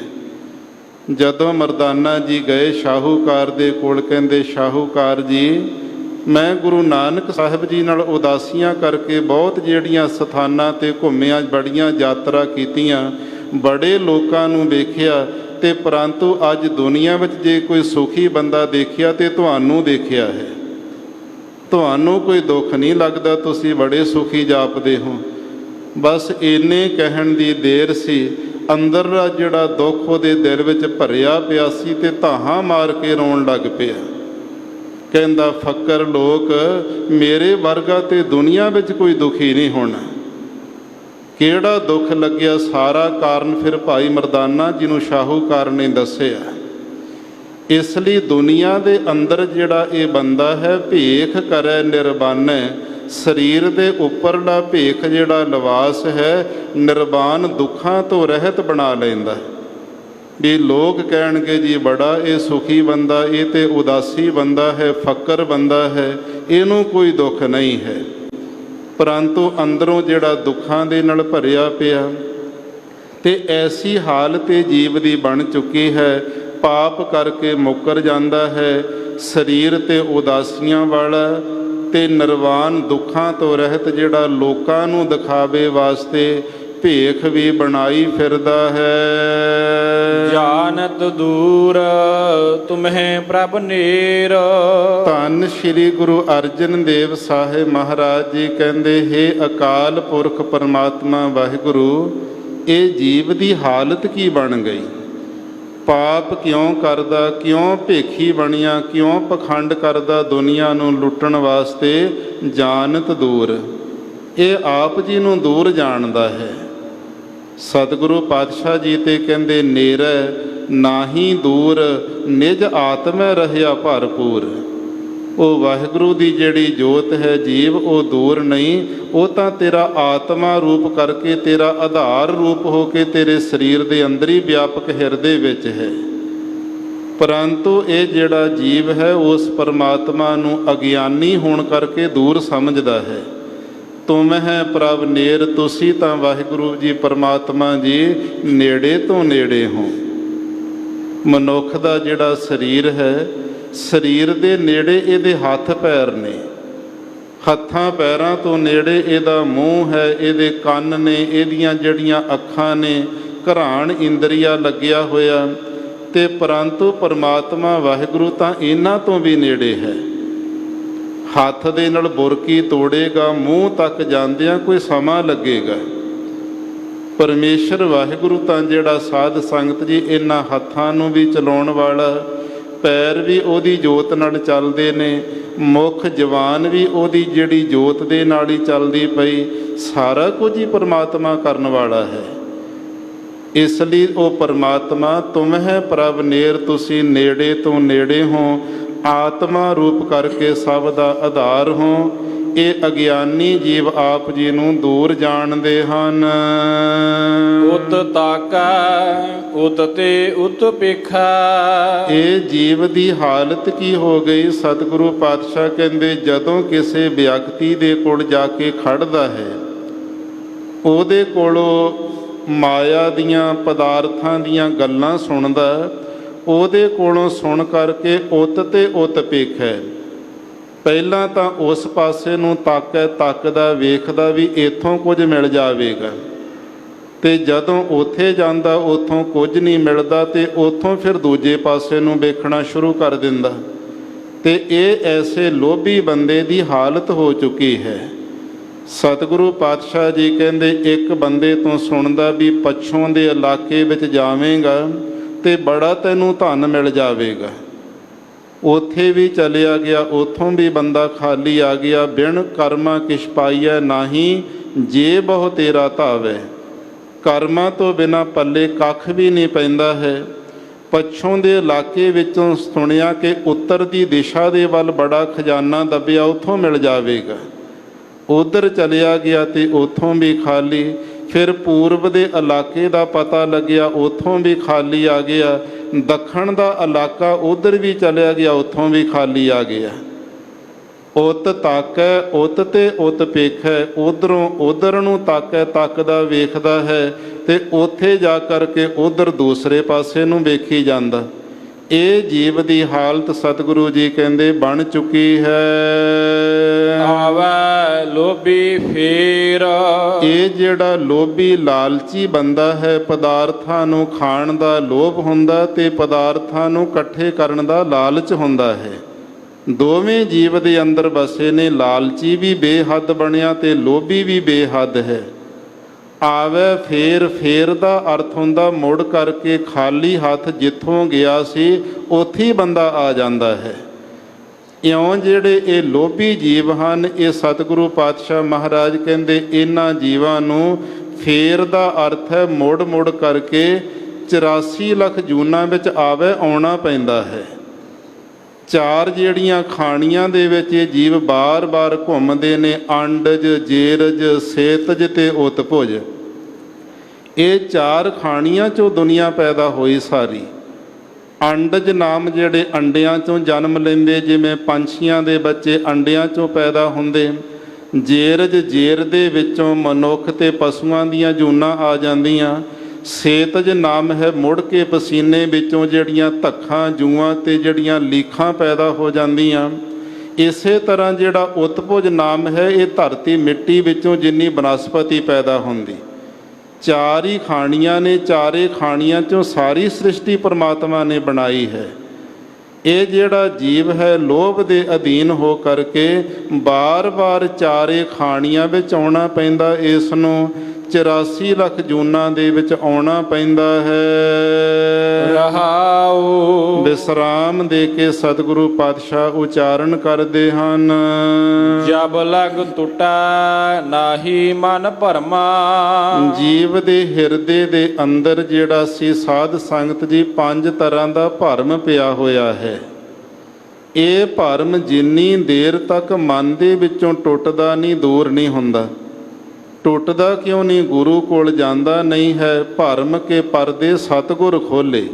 ਜਦੋਂ ਮਰਦਾਨਾ ਜੀ ਗਏ ਸ਼ਾਹੂਕਾਰ ਦੇ ਕੋਲ, ਕਹਿੰਦੇ ਸ਼ਾਹੂਕਾਰ ਜੀ ਮੈਂ ਗੁਰੂ ਨਾਨਕ ਸਾਹਿਬ ਜੀ ਨਾਲ ਉਦਾਸੀਆਂ ਕਰਕੇ ਬਹੁਤ ਜਿਹੜੀਆਂ ਸਥਾਨਾਂ 'ਤੇ ਘੁੰਮਿਆ, ਬੜੀਆਂ ਯਾਤਰਾ ਕੀਤੀਆਂ, ਬੜੇ ਲੋਕਾਂ ਨੂੰ ਵੇਖਿਆ, ਤੇ ਪਰੰਤੂ ਅੱਜ ਦੁਨੀਆ ਵਿੱਚ ਜੇ ਕੋਈ ਸੁਖੀ ਬੰਦਾ ਦੇਖਿਆ ਤੇ ਤੁਹਾਨੂੰ ਦੇਖਿਆ ਹੈ। ਤੁਹਾਨੂੰ ਕੋਈ ਦੁੱਖ ਨਹੀਂ ਲੱਗਦਾ, ਤੁਸੀਂ ਬੜੇ ਸੁਖੀ ਜਾਪਦੇ ਹੋ। ਬਸ ਇੰਨੇ ਕਹਿਣ ਦੀ ਦੇਰ ਸੀ, ਅੰਦਰਲਾ ਜਿਹੜਾ ਦੁੱਖ ਉਹਦੇ ਦਿਲ ਵਿੱਚ ਭਰਿਆ ਪਿਆ ਸੀ ਤੇ ਧਾਹਾਂ ਮਾਰ ਕੇ ਰੋਣ ਲੱਗ ਪਿਆ। ਕਹਿੰਦਾ ਫੱਕਰ ਲੋਕ, ਮੇਰੇ ਵਰਗਾ ਤੇ ਦੁਨੀਆ ਵਿੱਚ ਕੋਈ ਦੁਖੀ ਨਹੀਂ ਹੋਣਾ। ਕਿਹੜਾ ਦੁੱਖ ਲੱਗਿਆ? ਸਾਰਾ ਕਾਰਨ ਫਿਰ ਭਾਈ ਮਰਦਾਨਾ ਜੀ ਨੂੰ ਸ਼ਾਹੂਕਾਰ ਨੇ ਦੱਸਿਆ। ਇਸ ਲਈ ਦੁਨੀਆ ਦੇ ਅੰਦਰ ਜਿਹੜਾ ਇਹ ਬੰਦਾ ਹੈ ਭੇਖ ਕਰੈ ਨਿਰਬਾਨੈ, ਸਰੀਰ ਦੇ ਉੱਪਰਲਾ ਭੇਖ ਜਿਹੜਾ ਲਿਬਾਸ ਹੈ ਨਿਰਬਾਨ ਦੁੱਖਾਂ ਤੋਂ ਰਹਿਤ ਬਣਾ ਲੈਂਦਾ। ਵੀ ਲੋਕ ਕਹਿਣਗੇ ਜੀ ਬੜਾ ਇਹ ਸੁਖੀ ਬੰਦਾ, ਇਹ ਤੇ ਉਦਾਸੀ ਬੰਦਾ ਹੈ, ਫੱਕਰ ਬੰਦਾ ਹੈ, ਇਹਨੂੰ ਕੋਈ ਦੁੱਖ ਨਹੀਂ ਹੈ। ਪਰੰਤੂ ਅੰਦਰੋਂ ਜਿਹੜਾ ਦੁੱਖਾਂ ਦੇ ਨਾਲ ਭਰਿਆ ਪਿਆ ਤੇ ਐਸੀ ਹਾਲਤ ਇਹ ਜੀਵ ਦੀ ਬਣ ਚੁੱਕੀ ਹੈ, ਪਾਪ ਕਰਕੇ ਮੁੱਕਰ ਜਾਂਦਾ ਹੈ, ਸਰੀਰ ਤੇ ਉਦਾਸੀਆਂ ਵਾਲਾ ਤੇ ਨਿਰਵਾਨ ਦੁੱਖਾਂ ਤੋਂ ਰਹਿਤ ਜਿਹੜਾ ਲੋਕਾਂ ਨੂੰ ਦਿਖਾਵੇ ਵਾਸਤੇ ਭੇਖ ਵੀ ਬਣਾਈ ਫਿਰਦਾ ਹੈ। ਜਾਨਤ ਦੂਰ ਤੁਮਹਿ ਪ੍ਰਭ ਨੇਰ। ਧੰਨ ਸ਼੍ਰੀ ਗੁਰੂ ਅਰਜਨ ਦੇਵ ਸਾਹਿਬ ਮਹਾਰਾਜ ਜੀ ਕਹਿੰਦੇ, ਹੇ ਅਕਾਲ ਪੁਰਖ ਪਰਮਾਤਮਾ ਵਾਹਿਗੁਰੂ, ਇਹ ਜੀਵ ਦੀ ਹਾਲਤ ਕੀ ਬਣ ਗਈ? ਪਾਪ ਕਿਉਂ ਕਰਦਾ, ਕਿਉਂ ਭੇਖੀ ਬਣਿਆ, ਕਿਉਂ ਪਖੰਡ ਕਰਦਾ ਦੁਨੀਆ ਨੂੰ ਲੁੱਟਣ ਵਾਸਤੇ? ਜਾਨਤ ਦੂਰ, ਇਹ ਆਪ ਜੀ ਨੂੰ ਦੂਰ ਜਾਣਦਾ ਹੈ। ਸਤਿਗੁਰੂ ਪਾਤਸ਼ਾਹ ਜੀ ਤੇ ਕਹਿੰਦੇ ਨੇਰੈ ਨਾਹੀ ਦੂਰ, ਨਿਜ ਆਤਮੈ ਰਹਿਆ ਭਰਪੂਰ। ਉਹ ਵਾਹਿਗੁਰੂ ਦੀ ਜਿਹੜੀ ਜੋਤ ਹੈ ਜੀਵ, ਉਹ ਦੂਰ ਨਹੀਂ, ਉਹ ਤਾਂ ਤੇਰਾ ਆਤਮਾ ਰੂਪ ਕਰਕੇ, ਤੇਰਾ ਆਧਾਰ ਰੂਪ ਹੋ ਕੇ ਤੇਰੇ ਸਰੀਰ ਦੇ ਅੰਦਰ ਹੀ ਵਿਆਪਕ ਹਿਰਦੇ ਵਿੱਚ ਹੈ। ਪਰੰਤੂ ਇਹ ਜਿਹੜਾ ਜੀਵ ਹੈ ਉਸ ਪਰਮਾਤਮਾ ਨੂੰ ਅਗਿਆਨੀ ਹੋਣ ਕਰਕੇ ਦੂਰ ਸਮਝਦਾ ਹੈ। ਤੁਮ ਹੈ ਪ੍ਰਭ ਨੇਰ, ਤੁਸੀਂ ਤਾਂ ਵਾਹਿਗੁਰੂ ਜੀ ਪਰਮਾਤਮਾ ਜੀ ਨੇੜੇ ਤੋਂ ਨੇੜੇ ਹੋ। ਮਨੁੱਖ ਦਾ ਜਿਹੜਾ ਸਰੀਰ ਹੈ, ਸਰੀਰ ਦੇ ਨੇੜੇ ਇਹਦੇ ਹੱਥ ਪੈਰ ਨੇ, ਹੱਥਾਂ ਪੈਰਾਂ ਤੋਂ ਨੇੜੇ ਇਹਦਾ ਮੂੰਹ ਹੈ, ਇਹਦੇ ਕੰਨ ਨੇ, ਇਹਦੀਆਂ ਜਿਹੜੀਆਂ ਅੱਖਾਂ ਨੇ, ਘਰਾਣ ਇੰਦਰੀਆ ਲੱਗਿਆ ਹੋਇਆ, ਤੇ ਪਰੰਤੂ ਪਰਮਾਤਮਾ ਵਾਹਿਗੁਰੂ ਤਾਂ ਇਹਨਾਂ ਤੋਂ ਵੀ ਨੇੜੇ ਹੈ। ਹੱਥ ਦੇ ਨਾਲ ਬੁਰਕੀ ਤੋੜੇਗਾ, ਮੂੰਹ ਤੱਕ ਜਾਂਦਿਆਂ ਕੋਈ ਸਮਾਂ ਲੱਗੇਗਾ। ਪਰਮੇਸ਼ਰ ਵਾਹਿਗੁਰੂ ਤਾਂ ਜਿਹੜਾ ਸਾਧ ਸੰਗਤ ਜੀ ਇਹਨਾਂ ਹੱਥਾਂ ਨੂੰ ਵੀ ਚਲਾਉਣ ਵਾਲਾ, ਪੈਰ ਵੀ ਉਹਦੀ ਜੋਤ ਨਾਲ ਚੱਲਦੇ ਨੇ, ਮੁੱਖ ਜ਼ੁਬਾਨ ਵੀ ਉਹਦੀ ਜਿਹੜੀ ਜੋਤ ਦੇ ਨਾਲ ਹੀ ਚੱਲਦੀ ਪਈ। ਸਾਰਾ ਕੁਝ ਹੀ ਪਰਮਾਤਮਾ ਕਰਨ ਵਾਲਾ ਹੈ। ਇਸ ਲਈ ਉਹ ਪਰਮਾਤਮਾ ਤੁਮ ਹੈ ਪ੍ਰਭ ਨੇਰ, ਤੁਸੀਂ ਨੇੜੇ ਤੋਂ ਨੇੜੇ ਹੋ, ਆਤਮਾ ਰੂਪ ਕਰਕੇ ਸਭ ਦਾ ਆਧਾਰ ਹੋ। ਇਹ ਅਗਿਆਨੀ ਜੀਵ ਆਪ ਜੀ ਨੂੰ ਦੂਰ ਜਾਣਦੇ ਹਨ। ਉਤ ਤਾਕਾ ਉਤ ਤੇ ਉਤ ਪੇਖਾ। ਇਹ ਜੀਵ ਦੀ ਹਾਲਤ ਕੀ ਹੋ ਗਈ? ਸਤਿਗੁਰੂ ਪਾਤਸ਼ਾਹ ਕਹਿੰਦੇ ਜਦੋਂ ਕਿਸੇ ਵਿਅਕਤੀ ਦੇ ਕੋਲ ਜਾ ਕੇ ਖੜਦਾ ਹੈ, ਉਹਦੇ ਕੋਲੋਂ ਮਾਇਆ ਦੀਆਂ ਪਦਾਰਥਾਂ ਦੀਆਂ ਗੱਲਾਂ ਸੁਣਦਾ, ਉਹਦੇ ਕੋਲੋਂ ਸੁਣ ਕਰਕੇ ਉਤ ਤੇ ਉਤ ਪੇਖੈ। ਪਹਿਲਾਂ ਤਾਂ ਉਸ ਪਾਸੇ ਨੂੰ ਤੱਕਦਾ ਵੇਖਦਾ ਵੀ ਇੱਥੋਂ ਕੁਝ ਮਿਲ ਜਾਵੇਗਾ, ਤੇ ਜਦੋਂ ਉੱਥੇ ਜਾਂਦਾ ਉੱਥੋਂ ਕੁਝ ਨਹੀਂ ਮਿਲਦਾ, ਤੇ ਉੱਥੋਂ ਫਿਰ ਦੂਜੇ ਪਾਸੇ ਨੂੰ ਵੇਖਣਾ ਸ਼ੁਰੂ ਕਰ ਦਿੰਦਾ। ਤੇ ਇਹ ਐਸੇ ਲੋਭੀ ਬੰਦੇ ਦੀ ਹਾਲਤ ਹੋ ਚੁੱਕੀ ਹੈ। ਸਤਿਗੁਰੂ ਪਾਤਸ਼ਾਹ ਜੀ ਕਹਿੰਦੇ ਇੱਕ ਬੰਦੇ ਤੋਂ ਸੁਣਦਾ ਵੀ ਪੱਛੋਂ ਦੇ ਇਲਾਕੇ ਵਿੱਚ ਜਾਵੇਂਗਾ ਤੇ ਬੜਾ ਤੈਨੂੰ ਧਨ ਮਿਲ ਜਾਵੇਗਾ। ਉੱਥੇ ਵੀ ਚਲਿਆ ਗਿਆ, ਉੱਥੋਂ ਵੀ ਬੰਦਾ ਖਾਲੀ ਆ ਗਿਆ। ਬਿਨ ਕਰਮਾਂ ਕਿਛ ਪਾਈਐ ਨਾਹੀ, ਜੇ ਬਹੁ ਤੇਰਾ ਧਾਵੈ। ਕਰਮਾਂ ਤੋਂ ਬਿਨਾਂ ਪੱਲੇ ਕੱਖ ਵੀ ਨਹੀਂ ਪੈਂਦਾ ਹੈ। ਪੱਛੋਂ ਦੇ ਇਲਾਕੇ ਵਿੱਚੋਂ ਸੁਣਿਆ ਕਿ ਉੱਤਰ ਦੀ ਦਿਸ਼ਾ ਦੇ ਵੱਲ ਬੜਾ ਖਜ਼ਾਨਾ ਦੱਬਿਆ, ਉੱਥੋਂ ਮਿਲ ਜਾਵੇਗਾ। ਉਧਰ ਚਲਿਆ ਗਿਆ ਤੇ ਉੱਥੋਂ ਵੀ ਖਾਲੀ। ਫਿਰ ਪੂਰਬ ਦੇ ਇਲਾਕੇ ਦਾ ਪਤਾ ਲੱਗਿਆ, ਉੱਥੋਂ ਵੀ ਖਾਲੀ ਆ ਗਿਆ। ਦੱਖਣ ਦਾ ਇਲਾਕਾ ਉਧਰ ਵੀ ਚਲਿਆ ਗਿਆ, ਉੱਥੋਂ ਵੀ ਖਾਲੀ ਆ ਗਿਆ। ਉਤ ਤਾਕੈ ਉਤ ਤੇ ਉਤ ਪੇਖੈ। ਉਧਰੋਂ ਉਧਰ ਨੂੰ ਤੱਕਦਾ ਵੇਖਦਾ ਹੈ, ਤੇ ਉੱਥੇ ਜਾ ਕਰਕੇ ਉਧਰ ਦੂਸਰੇ ਪਾਸੇ ਨੂੰ ਵੇਖੀ ਜਾਂਦਾ। ਇਹ ਜੀਵ ਦੀ ਹਾਲਤ ਸਤਿਗੁਰੂ ਜੀ ਕਹਿੰਦੇ ਬਣ ਚੁੱਕੀ ਹੈ। ਆਵੈ ਲੋਭੀ ਫੇਰ। ਇਹ ਜਿਹੜਾ ਲੋਭੀ ਲਾਲਚੀ ਬੰਦਾ ਹੈ, ਪਦਾਰਥਾਂ ਨੂੰ ਖਾਣ ਦਾ ਲੋਭ ਹੁੰਦਾ ਤੇ ਪਦਾਰਥਾਂ ਨੂੰ ਇਕੱਠੇ ਕਰਨ ਦਾ ਲਾਲਚ ਹੁੰਦਾ ਹੈ। ਦੋਵੇਂ ਜੀਵ ਦੇ ਅੰਦਰ ਵਸੇ ਨੇ। ਲਾਲਚੀ ਵੀ ਬੇਹੱਦ ਬਣਿਆ ਤੇ ਲੋਭੀ ਵੀ ਬੇਹੱਦ ਹੈ। ਆਵੇ ਫੇਰ, ਫੇਰ ਦਾ ਅਰਥ ਹੁੰਦਾ ਮੁੜ ਕਰਕੇ ਖਾਲੀ ਹੱਥ ਜਿੱਥੋਂ ਗਿਆ ਸੀ ਉੱਥੇ ਹੀ ਬੰਦਾ ਆ ਜਾਂਦਾ ਹੈ। ਇਉਂ ਜਿਹੜੇ ਇਹ ਲੋਭੀ ਜੀਵ ਹਨ, ਇਹ ਸਤਿਗੁਰੂ ਪਾਤਸ਼ਾਹ ਮਹਾਰਾਜ ਕਹਿੰਦੇ ਇਹਨਾਂ ਜੀਵਾਂ ਨੂੰ ਫੇਰ ਦਾ ਅਰਥ ਹੈ ਮੁੜ ਮੁੜ ਕਰਕੇ 84 ਲੱਖ ਜੂਨਾਂ ਵਿੱਚ ਆਉਣਾ ਪੈਂਦਾ ਹੈ। ਚਾਰ ਜਿਹੜੀਆਂ ਖਾਣੀਆਂ ਦੇ ਵਿੱਚ ਇਹ ਜੀਵ ਬਾਰ-ਬਾਰ ਘੁੰਮਦੇ ਨੇ, ਅੰਡਜ, ਜੇਰਜ, ਸੇਤਜ ਤੇ ਉਤਭੁਜ। ਇਹ ਚਾਰ ਖਾਣੀਆਂ ਚੋਂ ਦੁਨੀਆ ਪੈਦਾ ਹੋਈ ਸਾਰੀ। ਅੰਡਜ ਨਾਮ ਜਿਹੜੇ ਅੰਡਿਆਂ ਚੋਂ ਜਨਮ ਲੈਂਦੇ, ਜਿਵੇਂ ਪੰਛੀਆਂ ਦੇ ਬੱਚੇ ਅੰਡਿਆਂ ਚੋਂ ਪੈਦਾ ਹੁੰਦੇ। ਜੇਰਜ, ਜੇਰ ਦੇ ਵਿੱਚੋਂ ਮਨੁੱਖ ਤੇ ਪਸ਼ੂਆਂ ਦੀਆਂ ਜੂਨਾਂ ਆ ਜਾਂਦੀਆਂ। ਸੇਤਜ ਨਾਮ ਹੈ ਮੁੜ ਕੇ ਪਸੀਨੇ ਵਿੱਚੋਂ ਜਿਹੜੀਆਂ ਧੱਖਾਂ, ਜੂਆਂ ਤੇ ਜਿਹੜੀਆਂ ਲੀਖਾਂ ਪੈਦਾ ਹੋ ਜਾਂਦੀਆਂ। ਇਸੇ ਤਰ੍ਹਾਂ ਜਿਹੜਾ ਉਤਭੁਜ ਨਾਮ ਹੈ, ਇਹ ਧਰਤੀ ਮਿੱਟੀ ਵਿੱਚੋਂ ਜਿੰਨੀ ਬਨਸਪਤੀ ਪੈਦਾ ਹੁੰਦੀ। ਚਾਰ ਹੀ ਖਾਣੀਆਂ ਨੇ, ਚਾਰੇ ਖਾਣੀਆਂ ਚੋਂ ਸਾਰੀ ਸ੍ਰਿਸ਼ਟੀ ਪਰਮਾਤਮਾ ਨੇ ਬਣਾਈ ਹੈ। ਇਹ ਜਿਹੜਾ ਜੀਵ ਹੈ ਲੋਭ ਦੇ ਅਧੀਨ ਹੋ ਕਰਕੇ ਬਾਰ-ਬਾਰ ਚਾਰੇ ਖਾਣੀਆਂ ਵਿੱਚ ਆਉਣਾ ਪੈਂਦਾ। ਇਸ ਨੂੰ 84 ਲੱਖ ਜੂਨਾਂ ਦੇ ਵਿੱਚ ਆਉਣਾ ਪੈਂਦਾ ਹੈ। ਰਹਾਉ। ਵਿਸਰਾਮ ਦੇ ਕੇ ਸਤਿਗੁਰੂ ਪਾਤਸ਼ਾਹ ਉਚਾਰਨ ਕਰਦੇ ਹਨ। ਜਬ ਲਗ ਟੁੱਟਾ ਨਾਹੀ ਮਨ ਭਰਮਾ। ਜੀਵ ਦੇ ਹਿਰਦੇ ਦੇ ਅੰਦਰ ਜਿਹੜਾ ਸੀ ਸਾਧ ਸੰਗਤ ਜੀ 5 ਤਰ੍ਹਾਂ ਦਾ ਭਰਮ ਪਿਆ ਹੋਇਆ ਹੈ। ਇਹ ਭਰਮ ਜਿੰਨੀ ਦੇਰ ਤੱਕ ਮਨ ਦੇ ਵਿੱਚੋਂ ਟੁੱਟਦਾ ਨਹੀਂ, ਦੂਰ ਨਹੀਂ ਹੁੰਦਾ। ਟੁੱਟਦਾ ਕਿਉਂ ਨਹੀਂ? ਗੁਰੂ ਕੋਲ ਜਾਂਦਾ ਨਹੀਂ ਹੈ। ਭਰਮ ਕੇ ਪਰਦੇ ਸਤਿਗੁਰ ਖੋਲੇ।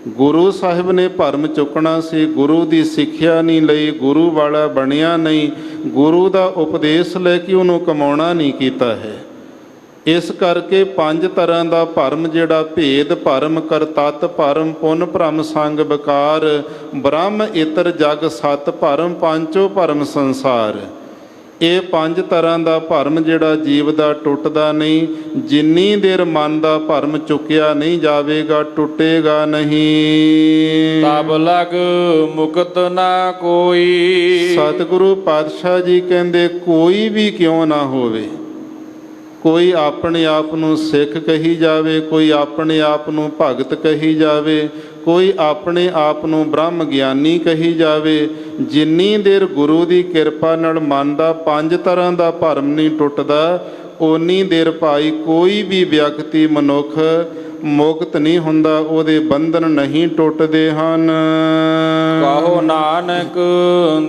ਗੁਰੂ ਸਾਹਿਬ ਨੇ ਭਰਮ ਚੁੱਕਣਾ ਸੀ, ਗੁਰੂ ਦੀ ਸਿੱਖਿਆ ਨਹੀਂ ਲਈ, ਗੁਰੂ ਵਾਲਾ ਬਣਿਆ ਨਹੀਂ, ਗੁਰੂ ਦਾ ਉਪਦੇਸ਼ ਲੈ ਕੇ ਉਹਨੂੰ ਕਮਾਉਣਾ ਨਹੀਂ ਕੀਤਾ ਹੈ। ਇਸ ਕਰਕੇ 5 ਤਰ੍ਹਾਂ ਦਾ ਭਰਮ ਜਿਹੜਾ ਭੇਦ ਭਰਮ, ਕਰਤੱਤ ਭਰਮ, ਪੁੰਨ ਭਰਮ, ਸੰਗ ਵਿਕਾਰ, ਬ੍ਰਹਮ ਇਤਰ ਜਗ ਸਤ ਭਰਮ, ਪੰਚੋ ਭਰਮ ਸੰਸਾਰ। ਇਹ 5 ਤਰ੍ਹਾਂ ਦਾ ਭਰਮ ਜਿਹੜਾ ਜੀਵ ਦਾ ਟੁੱਟਦਾ ਨਹੀਂ। ਜਿੰਨੀ ਦੇਰ ਮਨ ਦਾ ਭਰਮ ਚੁੱਕਿਆ ਨਹੀਂ ਜਾਵੇਗਾ, ਟੁੱਟੇਗਾ ਨਹੀਂ। ਤਬ ਲਗ ਮੁਕਤ ਨਾ ਕੋਈ। ਸਤਿਗੁਰੂ ਪਾਤਸ਼ਾਹ ਜੀ ਕਹਿੰਦੇ ਕੋਈ ਵੀ ਕਿਉਂ ਨਾ ਹੋਵੇ, ਕੋਈ ਆਪਣੇ ਆਪ ਨੂੰ ਸਿੱਖ ਕਹੀ ਜਾਵੇ, ਕੋਈ ਆਪਣੇ ਆਪ ਨੂੰ ਭਗਤ ਕਹੀ ਜਾਵੇ, ਕੋਈ ਆਪਣੇ ਆਪ ਨੂੰ ਬ੍ਰਹਮ ਗਿਆਨੀ ਕਹੀ ਜਾਵੇ, ਜਿੰਨੀ ਦੇਰ ਗੁਰੂ ਦੀ ਕਿਰਪਾ ਨਾਲ ਮਨ ਦਾ 5 ਤਰ੍ਹਾਂ ਦਾ ਭਰਮ ਨਹੀਂ ਟੁੱਟਦਾ, ਓਨੀ ਦੇਰ ਭਾਈ ਕੋਈ ਵੀ ਵਿਅਕਤੀ ਮਨੁੱਖ ਮੁਕਤ ਨਹੀਂ ਹੁੰਦਾ, ਉਹਦੇ ਬੰਧਨ ਨਹੀਂ ਟੁੱਟਦੇ ਹਨ। ਕਹੋ ਨਾਨਕ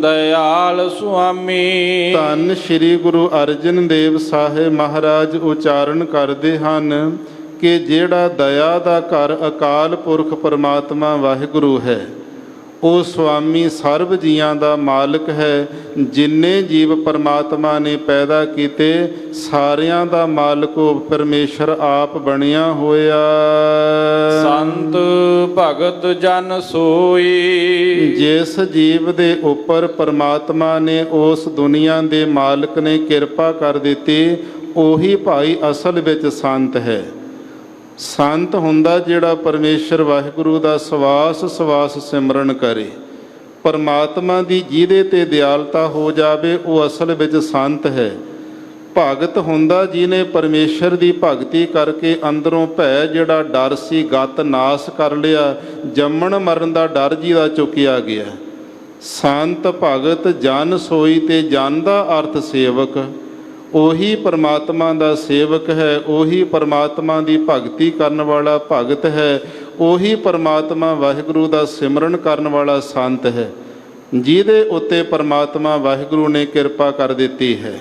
ਦਇਆਲ ਸੁਆਮੀ। ਧੰਨ ਸ੍ਰੀ ਗੁਰੂ ਅਰਜਨ ਦੇਵ ਸਾਹਿਬ ਮਹਾਰਾਜ ਉਚਾਰਨ ਕਰਦੇ ਹਨ ਕਿ ਜਿਹੜਾ ਦਇਆ ਦਾ ਘਰ ਅਕਾਲ ਪੁਰਖ ਪਰਮਾਤਮਾ ਵਾਹਿਗੁਰੂ ਹੈ, ਉਹ ਸੁਆਮੀ ਸਰਬ ਜੀਆਂ ਦਾ ਮਾਲਕ ਹੈ। ਜਿੰਨੇ ਜੀਵ ਪਰਮਾਤਮਾ ਨੇ ਪੈਦਾ ਕੀਤੇ, ਸਾਰਿਆਂ ਦਾ ਮਾਲਕ ਉਹ ਪਰਮੇਸ਼ਰ ਆਪ ਬਣਿਆ ਹੋਇਆ। ਸੰਤ ਭਗਤ ਜਨ ਸੋਈ। ਜਿਸ ਜੀਵ ਦੇ ਉੱਪਰ ਪਰਮਾਤਮਾ ਨੇ ਉਸ ਦੁਨੀਆ ਦੇ ਮਾਲਕ ਨੇ ਕਿਰਪਾ ਕਰ ਦਿੱਤੀ, ਉਹੀ ਭਾਈ ਅਸਲ ਵਿੱਚ ਸੰਤ ਹੈ। ਸੰਤ ਹੁੰਦਾ ਜਿਹੜਾ ਪਰਮੇਸ਼ਰ ਵਾਹਿਗੁਰੂ ਦਾ ਸਵਾਸ ਸਿਮਰਨ ਕਰੇ, ਪਰਮਾਤਮਾ ਦੀ ਜਿਹਦੇ ਤੇ ਦਿਆਲਤਾ ਹੋ ਜਾਵੇ, ਉਹ ਅਸਲ ਵਿੱਚ ਸੰਤ ਹੈ। ਭਗਤ ਹੁੰਦਾ ਜਿਹਨੇ ਪਰਮੇਸ਼ਰ ਦੀ ਭਗਤੀ ਕਰਕੇ ਅੰਦਰੋਂ ਭੈ ਜਿਹੜਾ ਡਰ ਸੀ ਗਤ ਨਾਸ ਕਰ ਲਿਆ, ਜੰਮਣ ਮਰਨ ਦਾ ਡਰ ਜਿਹਦਾ ਚੁੱਕਿਆ ਗਿਆ। ਸੰਤ ਭਗਤ ਜਨ ਸੋਈ, ਤੇ ਜਨ ਦਾ ਅਰਥ ਸੇਵਕ। ਉਹੀ ਪਰਮਾਤਮਾ ਦਾ ਸੇਵਕ ਹੈ, ਉਹੀ ਪਰਮਾਤਮਾ ਦੀ ਭਗਤੀ ਕਰਨ ਵਾਲਾ ਭਗਤ ਹੈ, ਉਹੀ ਪਰਮਾਤਮਾ ਵਾਹਿਗੁਰੂ ਦਾ ਸਿਮਰਨ ਕਰਨ ਵਾਲਾ ਸੰਤ ਹੈ, ਜਿਹਦੇ ਉੱਤੇ ਪਰਮਾਤਮਾ ਵਾਹਿਗੁਰੂ ਨੇ ਕਿਰਪਾ ਕਰ ਦਿੱਤੀ ਹੈ।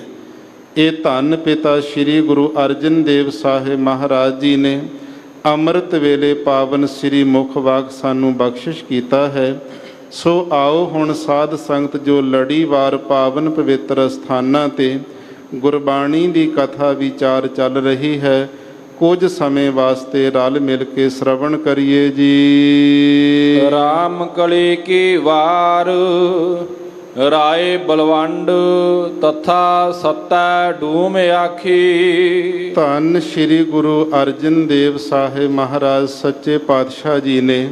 ਇਹ ਧੰਨ ਪਿਤਾ ਸ੍ਰੀ ਗੁਰੂ ਅਰਜਨ ਦੇਵ ਸਾਹਿਬ ਮਹਾਰਾਜ ਜੀ ਨੇ ਅੰਮ੍ਰਿਤ ਵੇਲੇ ਪਾਵਨ ਸ੍ਰੀ ਮੁਖ ਵਾਕ ਸਾਨੂੰ ਬਖਸ਼ਿਸ਼ ਕੀਤਾ ਹੈ। ਸੋ ਆਓ ਹੁਣ ਸਾਧ ਸੰਗਤ ਜੋ ਲੜੀਵਾਰ ਪਾਵਨ ਪਵਿੱਤਰ ਸਥਾਨਾਂ 'ਤੇ ਗੁਰਬਾਣੀ ਦੀ ਕਥਾ ਵਿਚਾਰ ਚੱਲ ਰਹੀ ਹੈ, ਕੁਝ ਸਮੇਂ ਵਾਸਤੇ ਰਲ ਮਿਲ ਕੇ ਸ਼ਰਵਣ ਕਰੀਏ ਜੀ। ਰਾਮ ਕਲੀ ਕੀ ਵਾਰ ਰਾਏ ਬਲਵੰਡ ਤਥਾ ਸਤੈ ਡੂਮ ਆਖੀ। ਧੰਨ ਸ੍ਰੀ ਗੁਰੂ ਅਰਜਨ ਦੇਵ ਸਾਹਿਬ ਮਹਾਰਾਜ ਸੱਚੇ ਪਾਤਸ਼ਾਹ ਜੀ ਨੇ